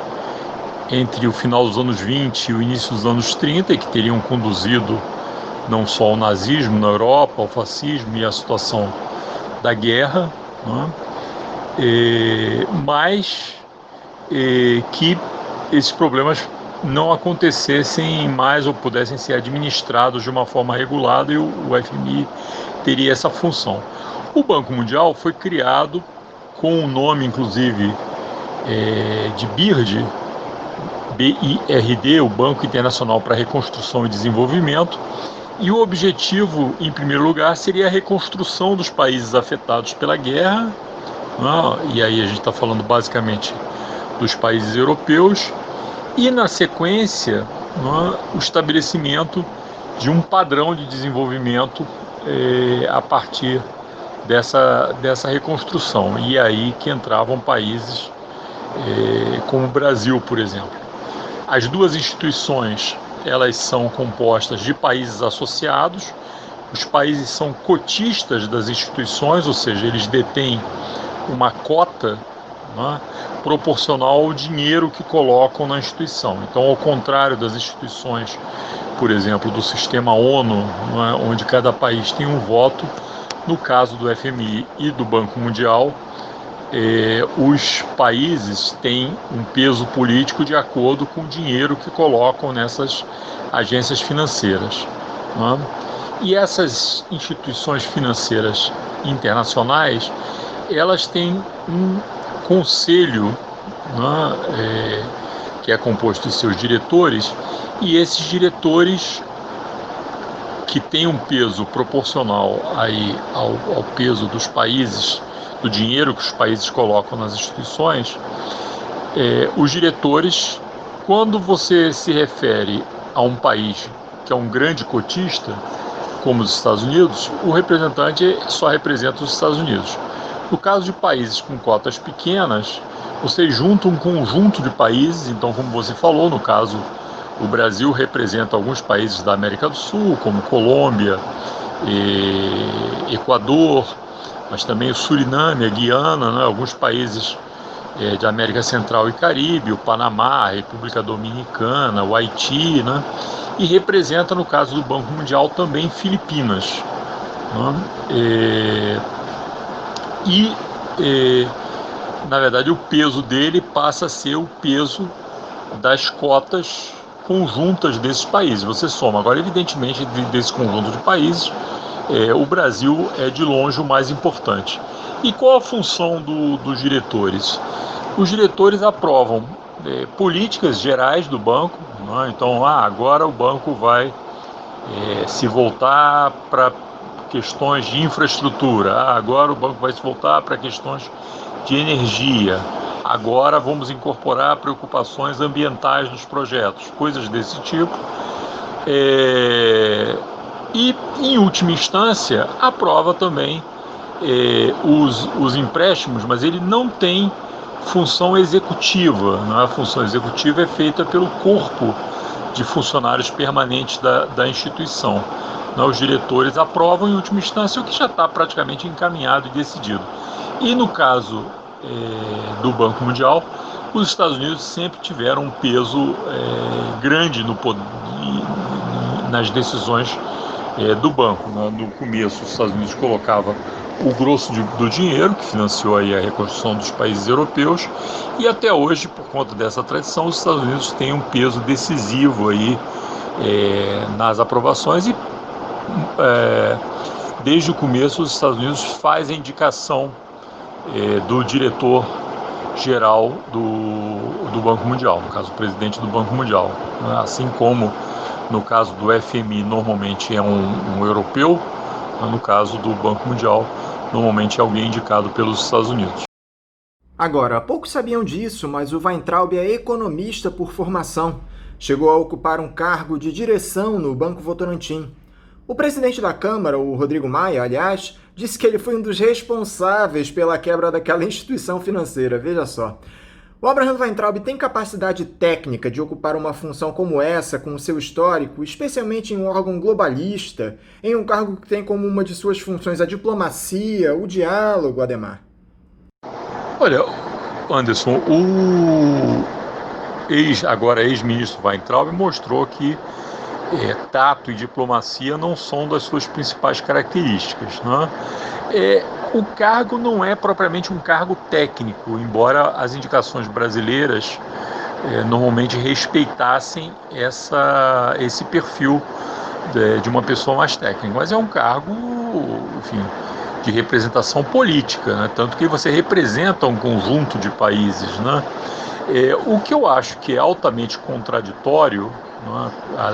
entre o final dos anos 20 e o início dos anos 30, e que teriam conduzido não só ao nazismo na Europa, ao fascismo e à situação da guerra, né? Mas que esses problemas não acontecessem mais ou pudessem ser administrados de uma forma regulada, e o FMI teria essa função. O Banco Mundial foi criado com o nome, inclusive, de BIRD, BIRD, o Banco Internacional para Reconstrução e Desenvolvimento, e o objetivo, em primeiro lugar, seria a reconstrução dos países afetados pela guerra, né? E aí a gente está falando basicamente dos países europeus, e na sequência, né, o estabelecimento de um padrão de desenvolvimento a partir dessa reconstrução. E aí que entravam países como o Brasil, por exemplo. As duas instituições, elas são compostas de países associados. Os países são cotistas das instituições, ou seja, eles detêm uma cota, né, proporcional ao dinheiro que colocam na instituição. Então, ao contrário das instituições, por exemplo, do sistema ONU, né, onde cada país tem um voto, no caso do FMI e do Banco Mundial, os países têm um peso político de acordo com o dinheiro que colocam nessas agências financeiras, né? E essas instituições financeiras internacionais, elas têm um conselho, né, que é composto de seus diretores, e esses diretores, que têm um peso proporcional aí ao peso dos países, do dinheiro que os países colocam nas instituições, os diretores, quando você se refere a um país que é um grande cotista, como os Estados Unidos, o representante só representa os Estados Unidos. No caso de países com cotas pequenas, você junta um conjunto de países, então, como você falou, no caso, o Brasil representa alguns países da América do Sul, como Colômbia, Equador, mas também o Suriname, a Guiana, né, alguns países de América Central e Caribe, o Panamá, a República Dominicana, o Haiti, né, e representa, no caso do Banco Mundial, também Filipinas, né, na verdade, o peso dele passa a ser o peso das cotas conjuntas desses países. Você soma. Agora, evidentemente, desse conjunto de países, o Brasil é de longe o mais importante. E qual a função dos diretores? Os diretores aprovam políticas gerais do banco, né? Então, agora o banco vai se voltar para questões de infraestrutura, agora o banco vai se voltar para questões de energia, agora vamos incorporar preocupações ambientais nos projetos, coisas desse tipo. E, em última instância, aprova também os empréstimos, mas ele não tem função executiva, né? A função executiva é feita pelo corpo de funcionários permanentes da instituição. Os diretores aprovam, em última instância, o que já está praticamente encaminhado e decidido. E no caso do Banco Mundial, os Estados Unidos sempre tiveram um peso grande nas decisões do banco. No começo, os Estados Unidos colocavam o grosso do dinheiro, que financiou aí a reconstrução dos países europeus, e até hoje, por conta dessa tradição, os Estados Unidos têm um peso decisivo aí nas aprovações, e desde o começo os Estados Unidos fazem a indicação do diretor-geral do Banco Mundial, no caso o presidente do Banco Mundial, né? Assim como no caso do FMI normalmente é um europeu, no caso do Banco Mundial normalmente é alguém indicado pelos Estados Unidos. Agora, poucos sabiam disso, mas o Weintraub é economista por formação. chegou a ocupar um cargo de direção no Banco Votorantim. O presidente da Câmara, o Rodrigo Maia, aliás, disse que ele foi um dos responsáveis pela quebra daquela instituição financeira. Veja só. O Abraham Weintraub tem capacidade técnica de ocupar uma função como essa, com o seu histórico, especialmente em um órgão globalista, em um cargo que tem como uma de suas funções a diplomacia, o diálogo, Adhemar? Olha, Anderson, o agora ex-ministro Weintraub mostrou que tato e diplomacia não são das suas principais características, né? O cargo não é propriamente um cargo técnico, embora as indicações brasileiras normalmente respeitassem esse perfil de uma pessoa mais técnica, mas é um cargo, enfim, de representação política, né? Tanto que você representa um conjunto de países, né? O que eu acho que é altamente contraditório, né,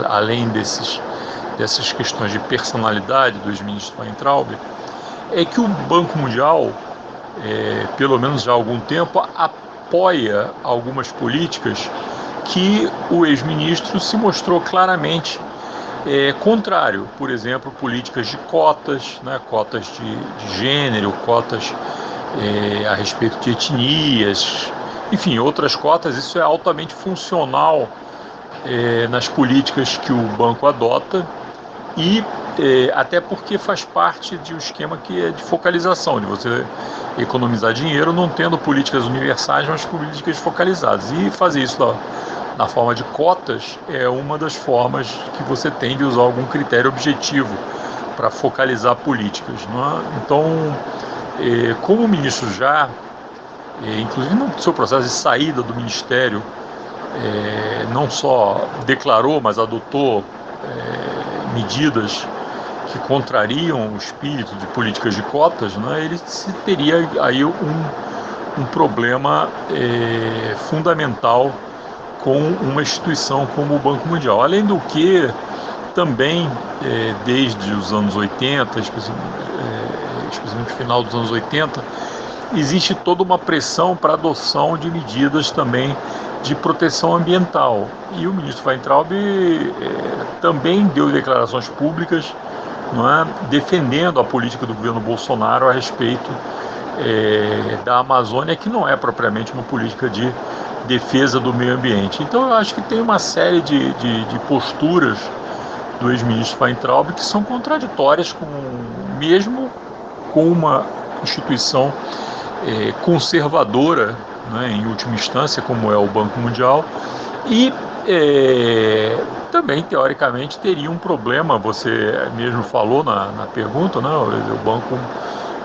além dessas questões de personalidade do ex-ministro Weintraub, é que o Banco Mundial, pelo menos já há algum tempo, apoia algumas políticas que o ex-ministro se mostrou claramente contrário. Por exemplo, políticas de cotas, né, cotas de gênero, cotas a respeito de etnias, enfim, outras cotas. Isso é altamente funcional nas políticas que o banco adota e até porque faz parte de um esquema que é de focalização, de você economizar dinheiro não tendo políticas universais, mas políticas focalizadas. E fazer isso na forma de cotas é uma das formas que você tem de usar algum critério objetivo para focalizar políticas, não é? Então, como o ministro já, inclusive no seu processo de saída do ministério, não só declarou, mas adotou medidas que contrariam o espírito de políticas de cotas, né, ele teria aí um problema fundamental com uma instituição como o Banco Mundial. Além do que, também, desde os anos 80, especialmente no final dos anos 80, existe toda uma pressão para a adoção de medidas também de proteção ambiental. E o ministro Weintraub também deu declarações públicas, não é, defendendo a política do governo Bolsonaro a respeito da Amazônia, que não é propriamente uma política de defesa do meio ambiente. Então eu acho que tem uma série de posturas do ex-ministro Weintraub que são contraditórias mesmo com uma instituição conservadora, né, em última instância, como é o Banco Mundial, e também, teoricamente, teria um problema, você mesmo falou na pergunta, né, o Banco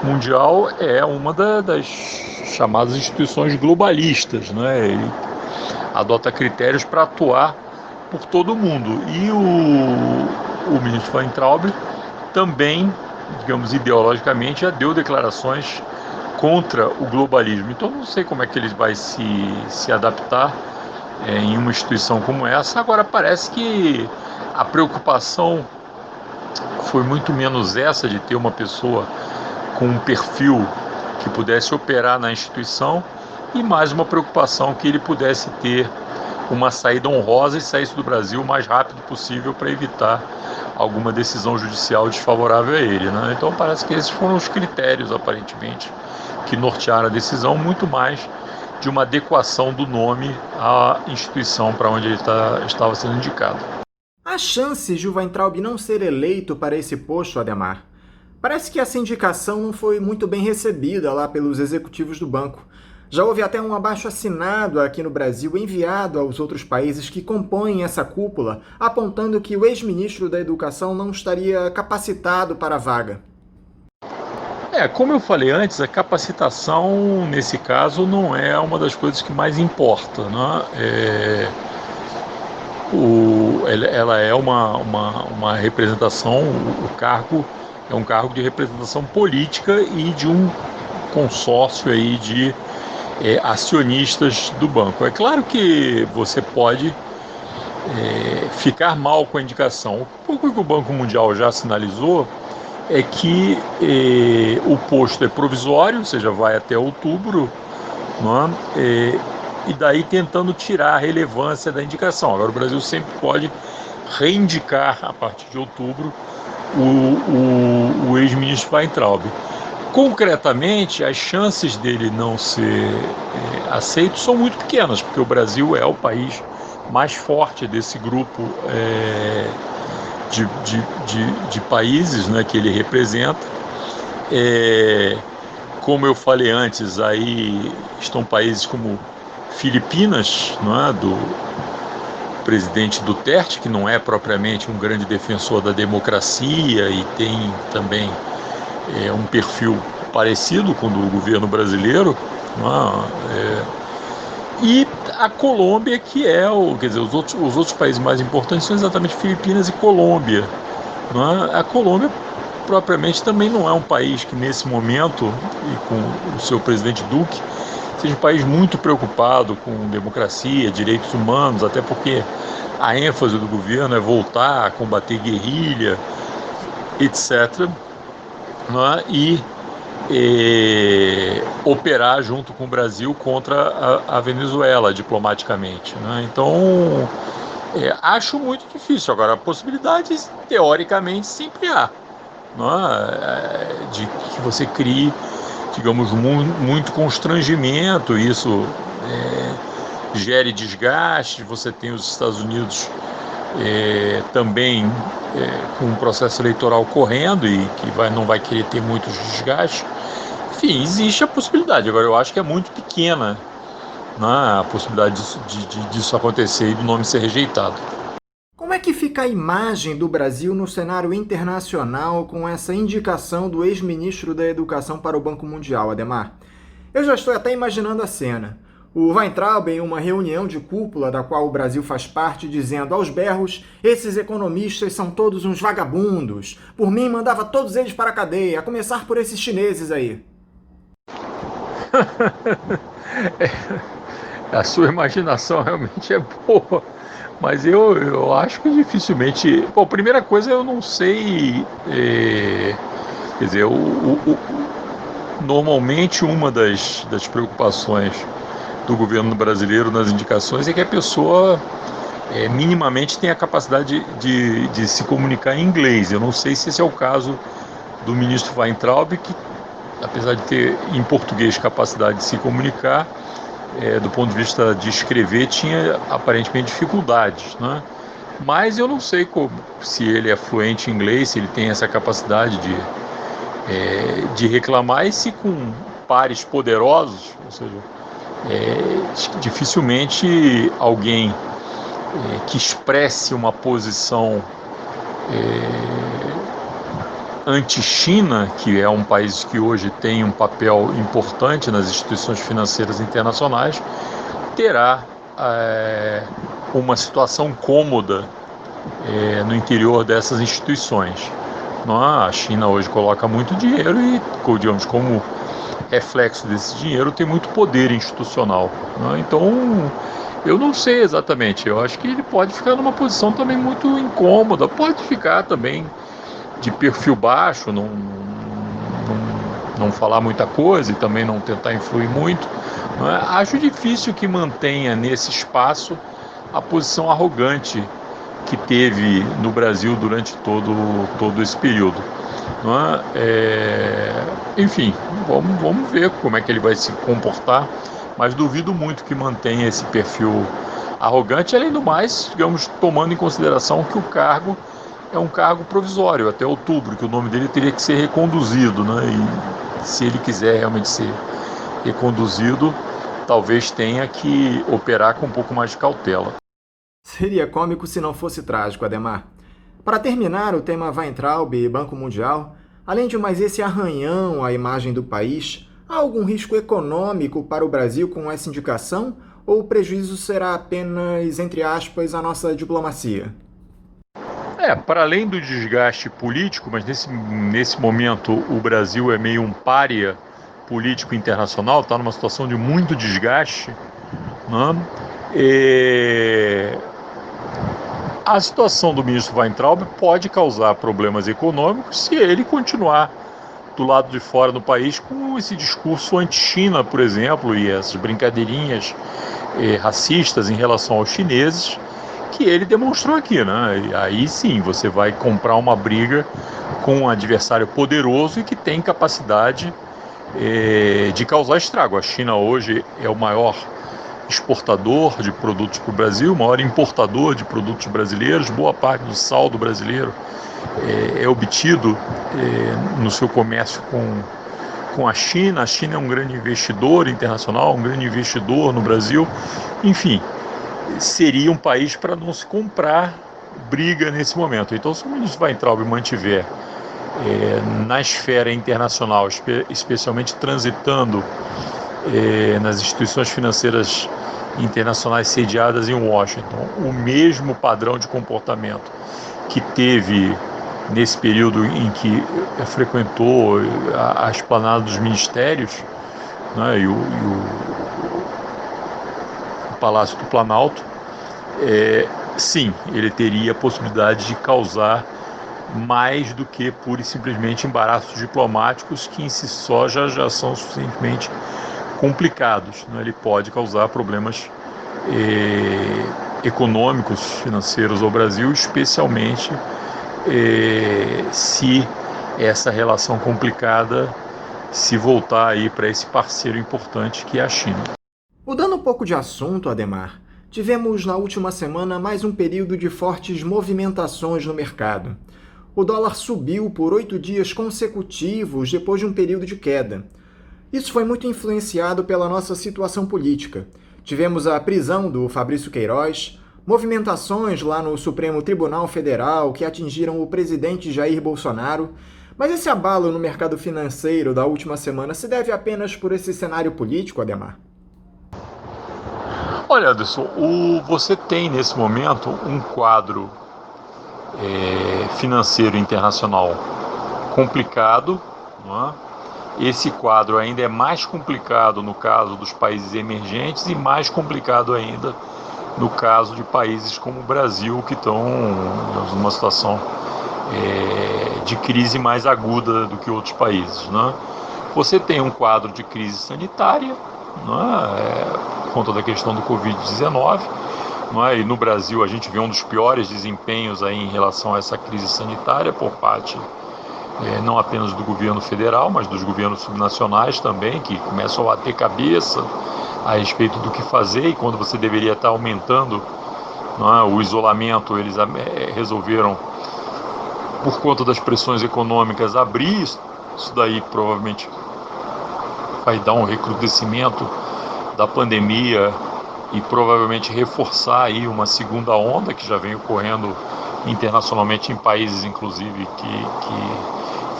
Mundial é uma das chamadas instituições globalistas, né, ele adota critérios para atuar por todo mundo, e o ministro Weintraub também, digamos, ideologicamente, já deu declarações contra o globalismo. Então não sei como é que ele vai se adaptar em uma instituição como essa. Agora parece que a preocupação foi muito menos essa de ter uma pessoa com um perfil que pudesse operar na instituição e mais uma preocupação que ele pudesse ter uma saída honrosa e saísse do Brasil o mais rápido possível para evitar alguma decisão judicial desfavorável a ele, né? Então parece que esses foram os critérios, aparentemente, que nortearam a decisão, muito mais de uma adequação do nome à instituição para onde ele estava sendo indicado. Há chances de o Weintraub não ser eleito para esse posto, Adhemar? Parece que essa indicação não foi muito bem recebida lá pelos executivos do banco. Já houve até um abaixo-assinado aqui no Brasil enviado aos outros países que compõem essa cúpula, apontando que o ex-ministro da Educação não estaria capacitado para a vaga. Como eu falei antes, a capacitação, nesse caso, não é uma das coisas que mais importa, né? Ela é uma representação, o cargo é um cargo de representação política e de um consórcio aí de acionistas do banco. É claro que você pode ficar mal com a indicação. O que o Banco Mundial já sinalizou é que o posto é provisório, ou seja, vai até outubro, não é? e daí tentando tirar a relevância da indicação. Agora o Brasil sempre pode reindicar, a partir de outubro, o ex-ministro Weintraub. Concretamente, as chances dele não ser aceito são muito pequenas, porque o Brasil é o país mais forte desse grupo de países, né, que ele representa. Como eu falei antes, aí estão países como Filipinas, não é, do presidente Duterte, que não é propriamente um grande defensor da democracia e tem também um perfil parecido com o do governo brasileiro, não é? E a Colômbia, que quer dizer, os outros países mais importantes são exatamente Filipinas e Colômbia, não é? A Colômbia propriamente também não é um país que nesse momento, e com o seu presidente Duque, seja um país muito preocupado com democracia, direitos humanos, até porque a ênfase do governo é voltar a combater guerrilha, etc., não é? E operar junto com o Brasil contra a Venezuela diplomaticamente, né? Então, acho muito difícil. Agora, possibilidades, teoricamente, sempre há, não é? De que você crie, digamos, muito constrangimento, isso gere desgaste. Você tem os Estados Unidos também com um processo eleitoral correndo e que não vai querer ter muitos desgastes. Enfim, existe a possibilidade. Agora, eu acho que é muito pequena, né, a possibilidade disso acontecer e do nome ser rejeitado. Como é que fica a imagem do Brasil no cenário internacional com essa indicação do ex-ministro da Educação para o Banco Mundial, Adhemar? Eu já estou até imaginando a cena. O Weintraub, em uma reunião de cúpula da qual o Brasil faz parte, dizendo aos berros: esses economistas são todos uns vagabundos. Por mim, mandava todos eles para a cadeia, a começar por esses chineses aí. A sua imaginação realmente é boa, mas eu acho que dificilmente... Bom, primeira coisa, eu não sei... Quer dizer, normalmente uma das preocupações do governo brasileiro nas indicações é que a pessoa minimamente tenha a capacidade de se comunicar em inglês. Eu não sei se esse é o caso do ministro Weintraub, que, apesar de ter em português capacidade de se comunicar, do ponto de vista de escrever, tinha aparentemente dificuldades, né? Mas eu não sei se ele é fluente em inglês, se ele tem essa capacidade de reclamar, e se com pares poderosos, ou seja, dificilmente alguém que expresse uma posição anti-China, que é um país que hoje tem um papel importante nas instituições financeiras internacionais, terá uma situação cômoda no interior dessas instituições. A China hoje coloca muito dinheiro e, digamos, como reflexo desse dinheiro, tem muito poder institucional. Então, eu não sei exatamente. Eu acho que ele pode ficar numa posição também muito incômoda, pode ficar também de perfil baixo, não falar muita coisa e também não tentar influir muito. Acho difícil que mantenha nesse espaço a posição arrogante que teve no Brasil durante todo esse período. Enfim, vamos ver como é que ele vai se comportar, mas duvido muito que mantenha esse perfil arrogante, além do mais, digamos, tomando em consideração que o cargo é um cargo provisório até outubro, que o nome dele teria que ser reconduzido, né? E se ele quiser realmente ser reconduzido, talvez tenha que operar com um pouco mais de cautela. Seria cômico se não fosse trágico, Adhemar. Para terminar o tema Weintraub e Banco Mundial, além de mais esse arranhão à imagem do país, há algum risco econômico para o Brasil com essa indicação, ou o prejuízo será apenas, entre aspas, a nossa diplomacia? Para além do desgaste político, mas nesse momento o Brasil é meio um pária político internacional, está numa situação de muito desgaste, né? A situação do ministro Weintraub pode causar problemas econômicos se ele continuar do lado de fora do país com esse discurso anti-China, por exemplo, e essas brincadeirinhas racistas em relação aos chineses, que ele demonstrou aqui, né? E aí sim, você vai comprar uma briga com um adversário poderoso e que tem capacidade de causar estrago. A China hoje é o maior exportador de produtos para o Brasil, o maior importador de produtos brasileiros. Boa parte do saldo brasileiro é obtido no seu comércio com a China. A China é um grande investidor internacional, um grande investidor no Brasil. Enfim, seria um país para não se comprar briga nesse momento. Então, se o ministro Weintraub mantiver na esfera internacional, especialmente transitando nas instituições financeiras internacionais sediadas em Washington, o mesmo padrão de comportamento que teve nesse período em que frequentou a esplanada dos ministérios, né, e o Palácio do Planalto, sim, ele teria a possibilidade de causar mais do que pura e simplesmente embaraços diplomáticos, que em si só já são suficientemente complicados, né? Ele pode causar problemas econômicos, financeiros ao Brasil, especialmente se essa relação complicada se voltar aí para esse parceiro importante que é a China. Mudando um pouco de assunto, Adhemar, tivemos na última semana mais um período de fortes movimentações no mercado. O dólar subiu por 8 dias consecutivos depois de um período de queda. Isso foi muito influenciado pela nossa situação política. Tivemos a prisão do Fabrício Queiroz, movimentações lá no Supremo Tribunal Federal que atingiram o presidente Jair Bolsonaro. Mas esse abalo no mercado financeiro da última semana se deve apenas por esse cenário político, Adhemar? Olha, Anderson, você tem nesse momento um quadro financeiro internacional complicado, não é? Esse quadro ainda é mais complicado no caso dos países emergentes e mais complicado ainda no caso de países como o Brasil, que estão numa situação de crise mais aguda do que outros países, né? Você tem um quadro de crise sanitária, né, por conta da questão do Covid-19, né, e no Brasil a gente vê um dos piores desempenhos aí em relação a essa crise sanitária por parte não apenas do governo federal, mas dos governos subnacionais também, que começam a bater cabeça a respeito do que fazer, e quando você deveria estar aumentando, né, o isolamento, eles resolveram, por conta das pressões econômicas, abrir. Isso daí provavelmente vai dar um recrudescimento da pandemia e provavelmente reforçar aí uma segunda onda que já vem ocorrendo internacionalmente em países, inclusive, que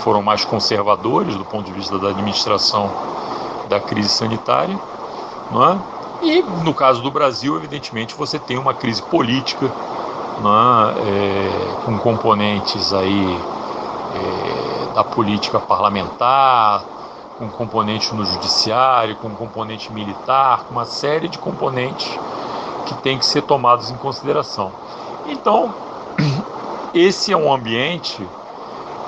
foram mais conservadores do ponto de vista da administração da crise sanitária, não é? E no caso do Brasil, evidentemente, você tem uma crise política, não é? Com componentes aí da política parlamentar, com componente no judiciário, com componente militar, com uma série de componentes que tem que ser tomados em consideração. Então, esse é um ambiente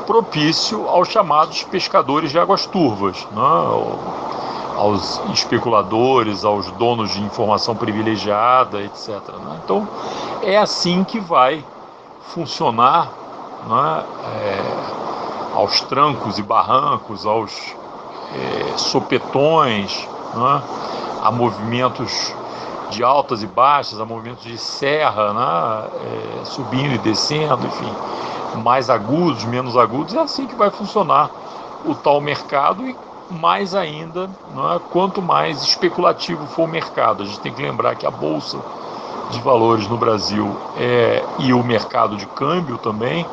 propício aos chamados pescadores de águas turvas, né? Aos especuladores, aos donos de informação privilegiada, etc. Né? Então, é assim que vai funcionar, né? Aos trancos e barrancos, aos sopetões, né? A movimentos de altas e baixas, a movimentos de serra, né? Subindo e descendo, enfim, mais agudos, menos agudos. É assim que vai funcionar o tal mercado, e mais ainda, né? Quanto mais especulativo for o mercado. A gente tem que lembrar que a Bolsa de Valores no Brasil e o mercado de câmbio também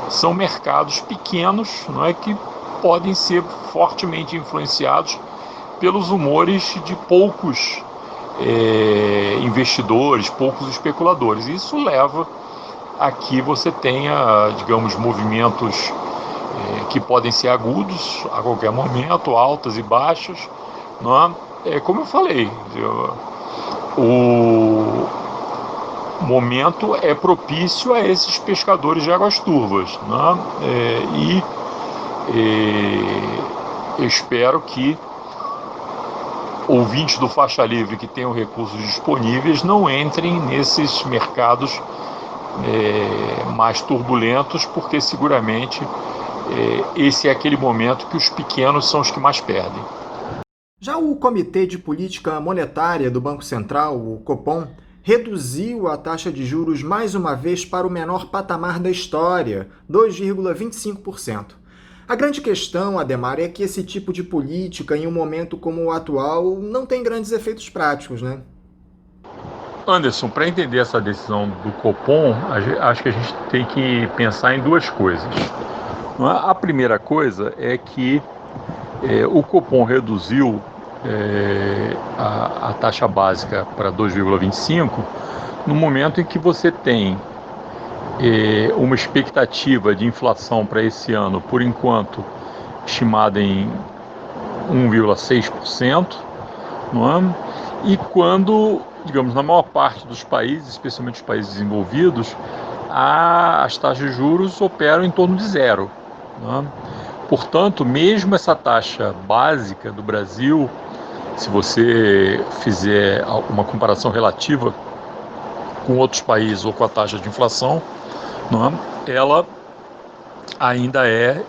são mercados pequenos, não é, que podem ser fortemente influenciados pelos humores de poucos investidores, poucos especuladores. Isso leva a que você tenha, digamos, movimentos que podem ser agudos a qualquer momento, altas e baixas, não é? Como eu falei, o momento é propício a esses pescadores de águas turvas, né? E eu espero que ouvintes do Faixa Livre que tenham recursos disponíveis não entrem nesses mercados mais turbulentos, porque seguramente esse é aquele momento que os pequenos são os que mais perdem. Já o Comitê de Política Monetária do Banco Central, o Copom, reduziu a taxa de juros mais uma vez para o menor patamar da história, 2,25%. A grande questão, Adhemar, é que esse tipo de política, em um momento como o atual, não tem grandes efeitos práticos, né? Anderson, para entender essa decisão do Copom, acho que a gente tem que pensar em duas coisas. A primeira coisa é que o Copom reduziu a taxa básica para 2,25 no momento em que você tem uma expectativa de inflação para esse ano, por enquanto, estimada em 1,6%, não é? E quando, digamos, na maior parte dos países, especialmente os países desenvolvidos, as taxas de juros operam em torno de zero, não é? Portanto, mesmo essa taxa básica do Brasil, se você fizer uma comparação relativa com outros países ou com a taxa de inflação, não é? Ela ainda é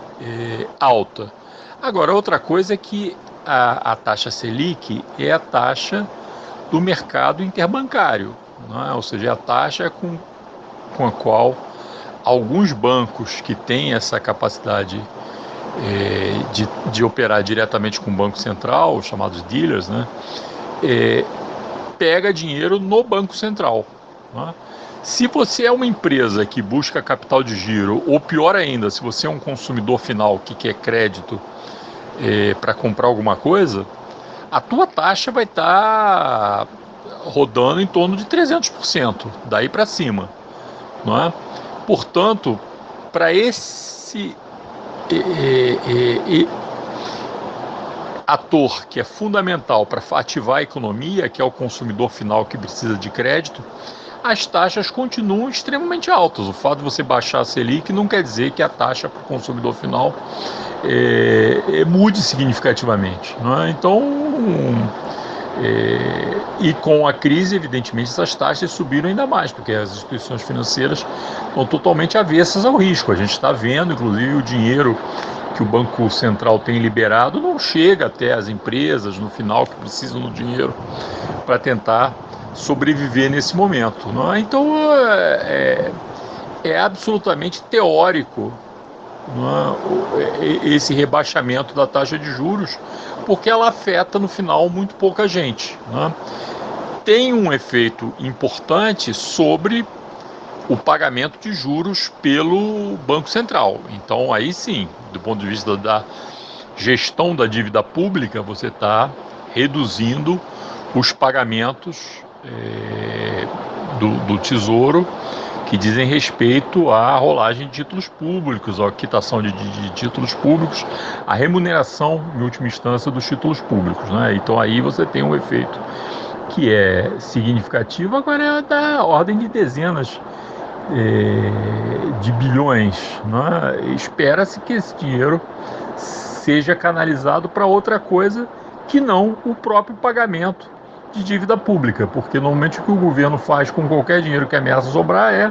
alta. Agora, outra coisa é que a taxa Selic é a taxa do mercado interbancário, não é? Ou seja, a taxa com a qual alguns bancos que têm essa capacidade de operar diretamente com o Banco Central, os chamados dealers, né, pega dinheiro no Banco Central, não é? Se você é uma empresa que busca capital de giro, ou pior ainda, se você é um consumidor final que quer crédito para comprar alguma coisa, a tua taxa vai estar rodando em torno de 300%, daí para cima, não é? Portanto, para esse ator que é fundamental para ativar a economia, que é o consumidor final que precisa de crédito, as taxas continuam extremamente altas. O fato de você baixar a Selic não quer dizer que a taxa para o consumidor final mude significativamente, não é? Então, e com a crise, evidentemente, essas taxas subiram ainda mais, porque as instituições financeiras estão totalmente avessas ao risco. A gente está vendo, inclusive, o dinheiro que o Banco Central tem liberado não chega até as empresas, no final, que precisam do dinheiro para tentar sobreviver nesse momento, não é? Então, é absolutamente teórico, não é? Esse rebaixamento da taxa de juros, porque ela afeta no final muito pouca gente, não é? Tem um efeito importante sobre o pagamento de juros pelo Banco Central. Então, aí sim, do ponto de vista da gestão da dívida pública, você está reduzindo os pagamentos do Tesouro, que dizem respeito à rolagem de títulos públicos, à quitação de títulos públicos, à remuneração, em última instância, dos títulos públicos, né? Então aí você tem um efeito que é significativo, agora é da ordem de dezenas de bilhões, né? Espera-se que esse dinheiro seja canalizado para outra coisa que não o próprio pagamento de dívida pública, porque normalmente o que o governo faz com qualquer dinheiro que ameaça sobrar é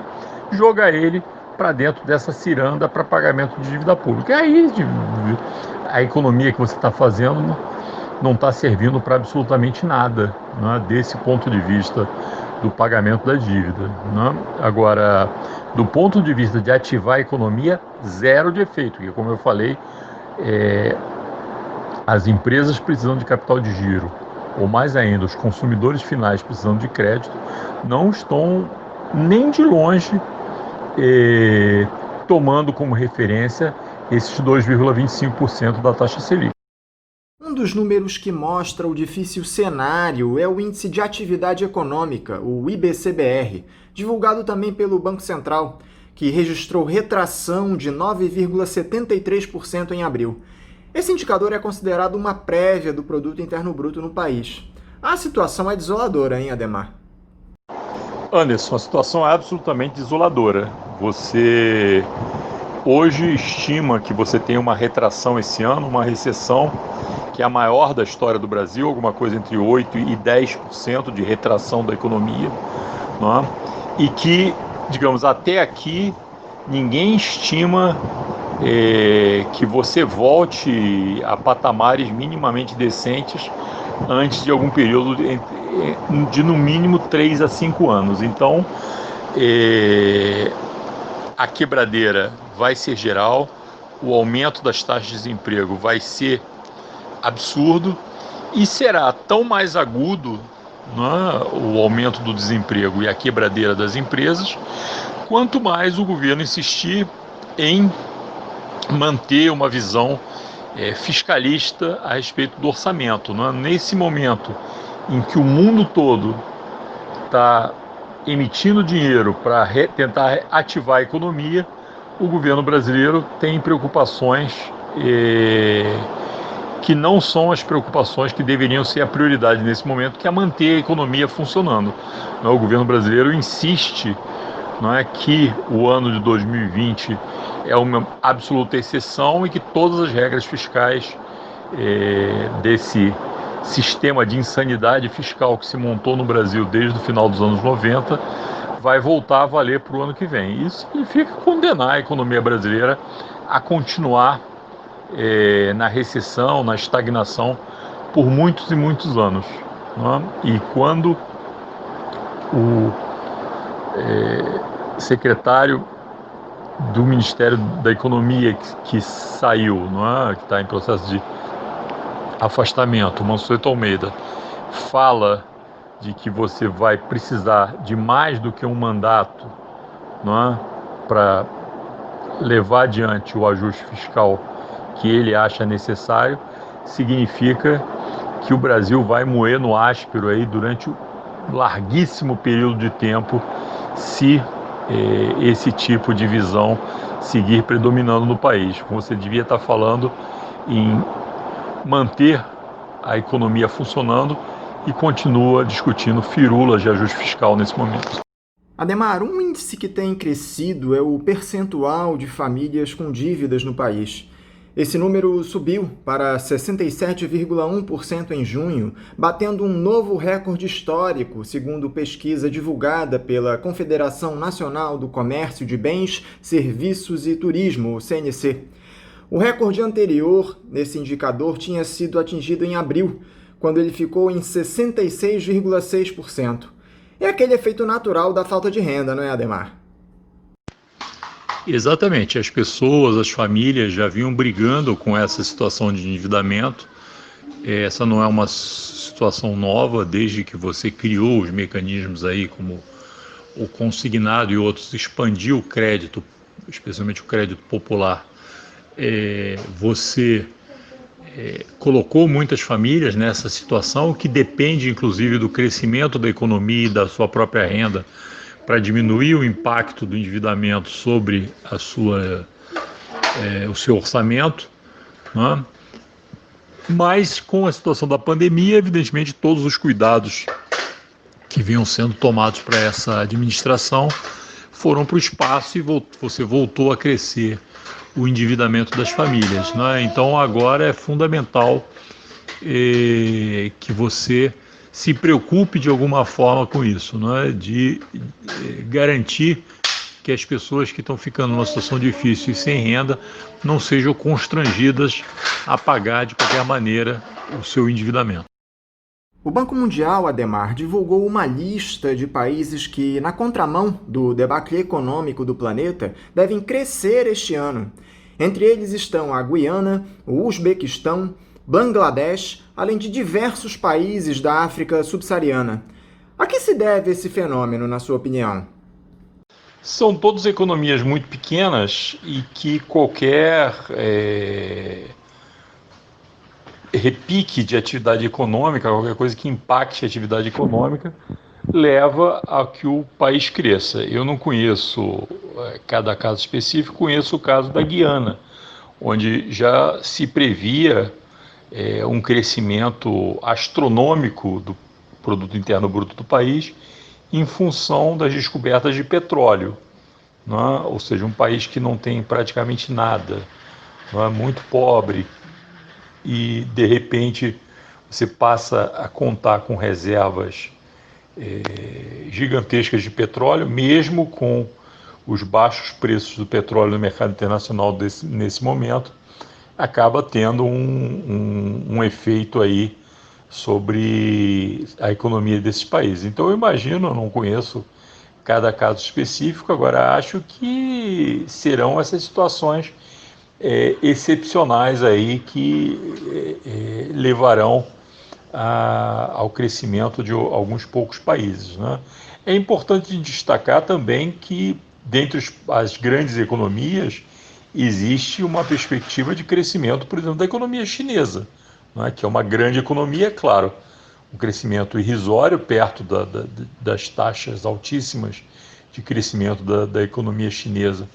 jogar ele para dentro dessa ciranda para pagamento de dívida pública. E aí a economia que você está fazendo não está servindo para absolutamente nada, né, desse ponto de vista do pagamento da dívida, né? Agora, do ponto de vista de ativar a economia, zero de efeito, porque, como eu falei, as empresas precisam de capital de giro, ou mais ainda, os consumidores finais precisando de crédito, não estão nem de longe tomando como referência esses 2,25% da taxa Selic. Um dos números que mostra o difícil cenário é o Índice de Atividade Econômica, o IBCBR, divulgado também pelo Banco Central, que registrou retração de 9,73% em abril. Esse indicador é considerado uma prévia do Produto Interno Bruto no país. A situação é desoladora, hein, Adhemar? Anderson, a situação é absolutamente desoladora. Você hoje estima que você tem uma retração esse ano, uma recessão que é a maior da história do Brasil, alguma coisa entre 8% e 10% de retração da economia, não é? E que, digamos, até aqui, ninguém estima que você volte a patamares minimamente decentes antes de algum período de no mínimo 3 a 5 anos. Então, a quebradeira vai ser geral, o aumento das taxas de desemprego vai ser absurdo e será tão mais agudo, né, o aumento do desemprego e a quebradeira das empresas, quanto mais o governo insistir em manter uma visão fiscalista a respeito do orçamento, né? Nesse momento em que o mundo todo está emitindo dinheiro para tentar ativar a economia, o governo brasileiro tem preocupações que não são as preocupações que deveriam ser a prioridade nesse momento, que é manter a economia funcionando. O governo brasileiro insiste, não é, que o ano de 2020 é uma absoluta exceção e que todas as regras fiscais desse sistema de insanidade fiscal que se montou no Brasil desde o final dos anos 90 vai voltar a valer para o ano que vem. Isso significa condenar a economia brasileira a continuar na recessão, na estagnação por muitos e muitos anos, não é? E quando o secretário do Ministério da Economia que saiu, não é? Que está em processo de afastamento, Mansueto Almeida, fala de que você vai precisar de mais do que um mandato, não é? Para levar adiante o ajuste fiscal que ele acha necessário, significa que o Brasil vai moer no áspero aí durante um larguíssimo período de tempo se esse tipo de visão seguir predominando no país. Você devia estar falando em manter a economia funcionando e continua discutindo firulas de ajuste fiscal nesse momento. Ademar, um índice que tem crescido é o percentual de famílias com dívidas no país. Esse número subiu para 67,1% em junho, batendo um novo recorde histórico, segundo pesquisa divulgada pela Confederação Nacional do Comércio de Bens, Serviços e Turismo, o CNC. O recorde anterior nesse indicador tinha sido atingido em abril, quando ele ficou em 66,6%. É aquele efeito natural da falta de renda, não é, Ademar? Exatamente, as pessoas, as famílias já vinham brigando com essa situação de endividamento. Essa não é uma situação nova, desde que você criou os mecanismos aí, como o consignado e outros, expandiu o crédito, especialmente o crédito popular. Você colocou muitas famílias nessa situação, que depende inclusive do crescimento da economia e da sua própria renda, para diminuir o impacto do endividamento sobre o seu orçamento, né? Mas com a situação da pandemia, evidentemente, todos os cuidados que vinham sendo tomados para essa administração foram para o espaço e você voltou a crescer o endividamento das famílias, né? Então agora é fundamental que você se preocupe de alguma forma com isso, né? De garantir que as pessoas que estão ficando numa situação difícil e sem renda não sejam constrangidas a pagar de qualquer maneira o seu endividamento. O Banco Mundial, Ademar, divulgou uma lista de países que, na contramão do debacle econômico do planeta, devem crescer este ano. Entre eles estão a Guiana, o Uzbequistão, Bangladesh, além de diversos países da África subsaariana. A que se deve esse fenômeno, na sua opinião? São todas economias muito pequenas e que qualquer repique de atividade econômica, qualquer coisa que impacte a atividade econômica, leva a que o país cresça. Eu não conheço cada caso específico, conheço o caso da Guiana, onde já se previa um crescimento astronômico do produto interno bruto do país em função das descobertas de petróleo, não é? Ou seja, um país que não tem praticamente nada, não é? Muito pobre, e de repente você passa a contar com reservas gigantescas de petróleo, mesmo com os baixos preços do petróleo no mercado internacional nesse momento, acaba tendo um efeito aí sobre a economia desses países. Então eu imagino, eu não conheço cada caso específico, agora acho que serão essas situações excepcionais aí que levarão ao crescimento de alguns poucos países, né? É importante destacar também que, dentre as grandes economias, existe uma perspectiva de crescimento, por exemplo, da economia chinesa, né? Que é uma grande economia, claro, um crescimento irrisório, perto das taxas altíssimas de crescimento da economia chinesa,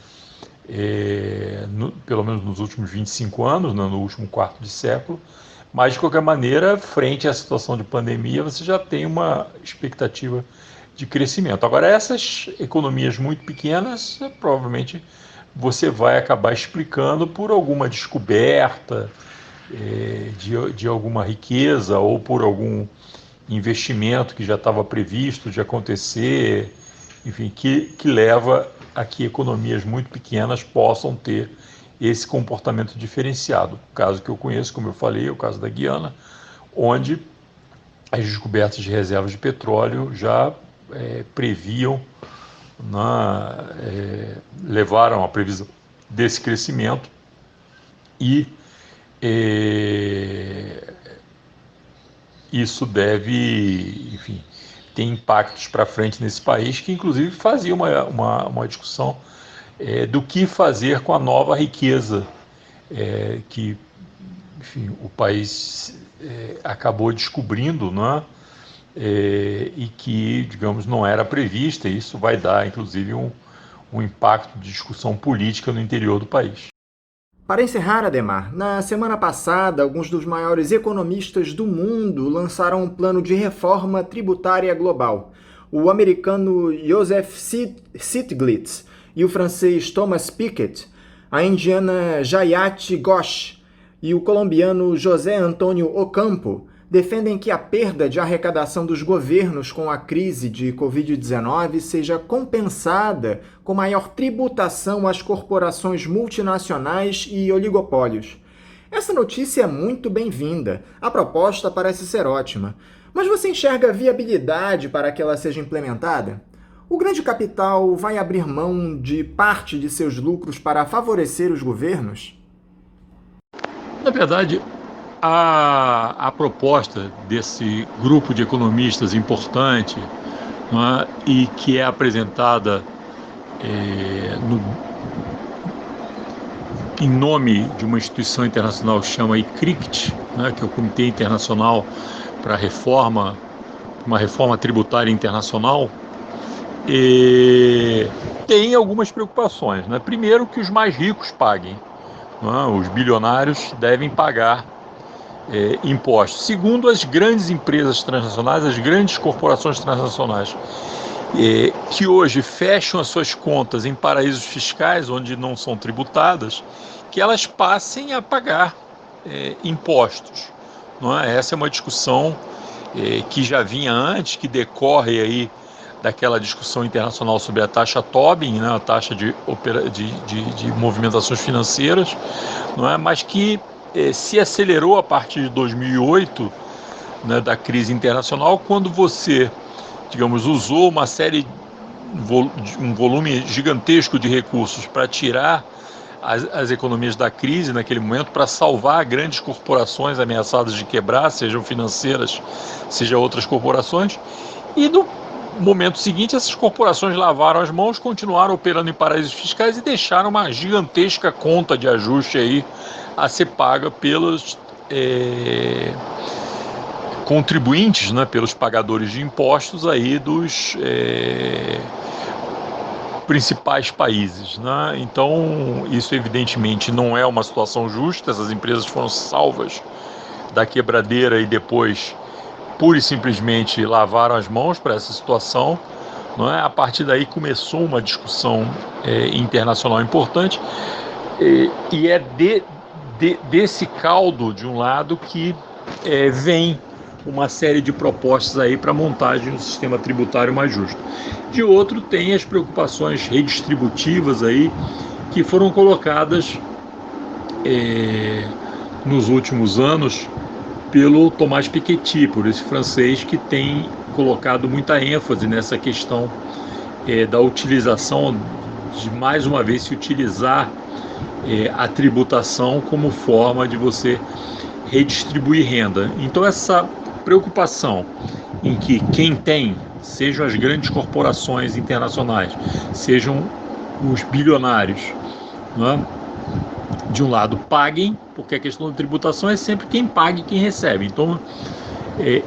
pelo menos nos últimos 25 anos, né? No último quarto de século. Mas, de qualquer maneira, frente à situação de pandemia, você já tem uma expectativa de crescimento. Agora, essas economias muito pequenas, provavelmente você vai acabar explicando por alguma descoberta de alguma riqueza ou por algum investimento que já estava previsto de acontecer, enfim, que leva a que economias muito pequenas possam ter esse comportamento diferenciado. O caso que eu conheço, como eu falei, é o caso da Guiana, onde as descobertas de reservas de petróleo já previam, levaram à previsão desse crescimento e isso deve, enfim, ter impactos para frente nesse país, que inclusive fazia uma discussão do que fazer com a nova riqueza que, enfim, o país acabou descobrindo, né? E que, digamos, não era prevista. E isso vai dar, inclusive, um impacto de discussão política no interior do país. Para encerrar, Adhemar, na semana passada, alguns dos maiores economistas do mundo lançaram um plano de reforma tributária global. O americano Joseph Stiglitz e o francês Thomas Piketty, a indiana Jayati Ghosh e o colombiano José Antônio Ocampo defendem que a perda de arrecadação dos governos com a crise de Covid-19 seja compensada com maior tributação às corporações multinacionais e oligopólios. Essa notícia é muito bem-vinda. A proposta parece ser ótima. Mas você enxerga viabilidade para que ela seja implementada? O grande capital vai abrir mão de parte de seus lucros para favorecer os governos? Na verdade, a proposta desse grupo de economistas importante, né, e que é apresentada em nome de uma instituição internacional que chama ICRICT, né, que é o Comitê Internacional para uma reforma tributária internacional, tem algumas preocupações, né? Primeiro, que os mais ricos paguem, né? Os bilionários devem pagar impostos. Segundo, as grandes empresas transnacionais, as grandes corporações transnacionais, que hoje fecham as suas contas em paraísos fiscais, onde não são tributadas, que elas passem a pagar impostos. Não é? Essa é uma discussão que já vinha antes, que decorre aí daquela discussão internacional sobre a taxa Tobin, né, a taxa de movimentações financeiras, não é? Mas que se acelerou a partir de 2008, né, da crise internacional, quando você, digamos, usou uma série, um volume gigantesco de recursos para tirar as economias da crise naquele momento, para salvar grandes corporações ameaçadas de quebrar, sejam financeiras, sejam outras corporações, e no momento seguinte essas corporações lavaram as mãos, continuaram operando em paraísos fiscais e deixaram uma gigantesca conta de ajuste aí a ser paga pelos contribuintes, né, pelos pagadores de impostos aí dos principais países, né? Então, isso evidentemente não é uma situação justa. Essas empresas foram salvas da quebradeira e depois pura e simplesmente lavaram as mãos para essa situação, não é? A partir daí começou uma discussão internacional importante, e é desse caldo, de um lado, que vem uma série de propostas aí para a montagem de um sistema tributário mais justo. De outro, tem as preocupações redistributivas aí, que foram colocadas nos últimos anos pelo Thomas Piketty, por esse francês que tem colocado muita ênfase nessa questão da utilização, de mais uma vez se utilizar a tributação como forma de você redistribuir renda. Então essa preocupação em que quem tem, sejam as grandes corporações internacionais, sejam os bilionários, né, de um lado paguem, porque a questão da tributação é sempre quem paga e quem recebe. Então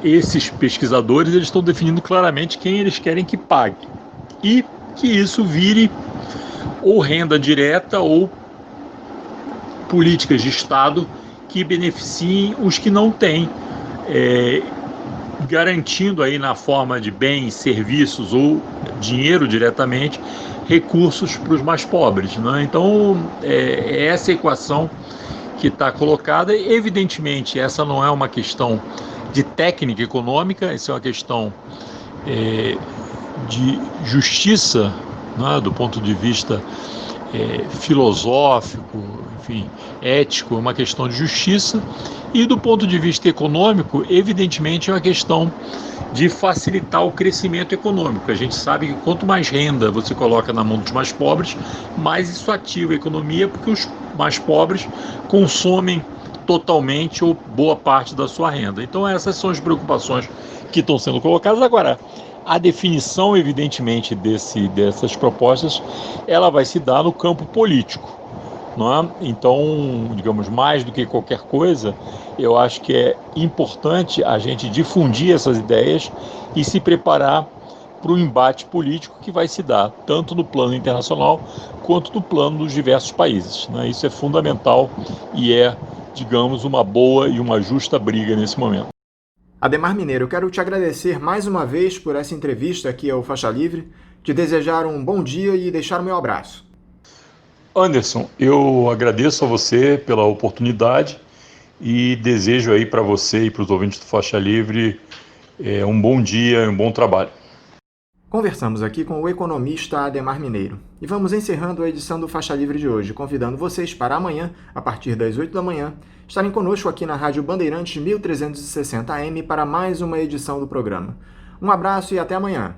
esses pesquisadores, eles estão definindo claramente quem eles querem que pague, e que isso vire ou renda direta ou políticas de Estado que beneficiem os que não têm, garantindo aí na forma de bens, serviços ou dinheiro diretamente, recursos para os mais pobres, né? Então é essa equação que está colocada. Evidentemente, essa não é uma questão de técnica econômica, essa é uma questão de justiça, né? Do ponto de vista filosófico, enfim, ético, é uma questão de justiça, e do ponto de vista econômico, evidentemente, é uma questão de facilitar o crescimento econômico. A gente sabe que quanto mais renda você coloca na mão dos mais pobres, mais isso ativa a economia, porque os mais pobres consomem totalmente ou boa parte da sua renda. Então essas são as preocupações que estão sendo colocadas. Agora, a definição, evidentemente, dessas propostas, ela vai se dar no campo político, não é? Então, digamos, mais do que qualquer coisa, eu acho que é importante a gente difundir essas ideias e se preparar para o embate político que vai se dar, tanto no plano internacional quanto no plano dos diversos países, né? Isso é fundamental e digamos, uma boa e uma justa briga nesse momento. Ademar Mineiro, eu quero te agradecer mais uma vez por essa entrevista aqui ao Faixa Livre, te desejar um bom dia e deixar o meu abraço. Anderson, eu agradeço a você pela oportunidade e desejo aí para você e para os ouvintes do Faixa Livre um bom dia e um bom trabalho. Conversamos aqui com o economista Ademar Mineiro. E vamos encerrando a edição do Faixa Livre de hoje, convidando vocês para amanhã, a partir das 8 da manhã, estarem conosco aqui na Rádio Bandeirantes 1360 AM para mais uma edição do programa. Um abraço e até amanhã.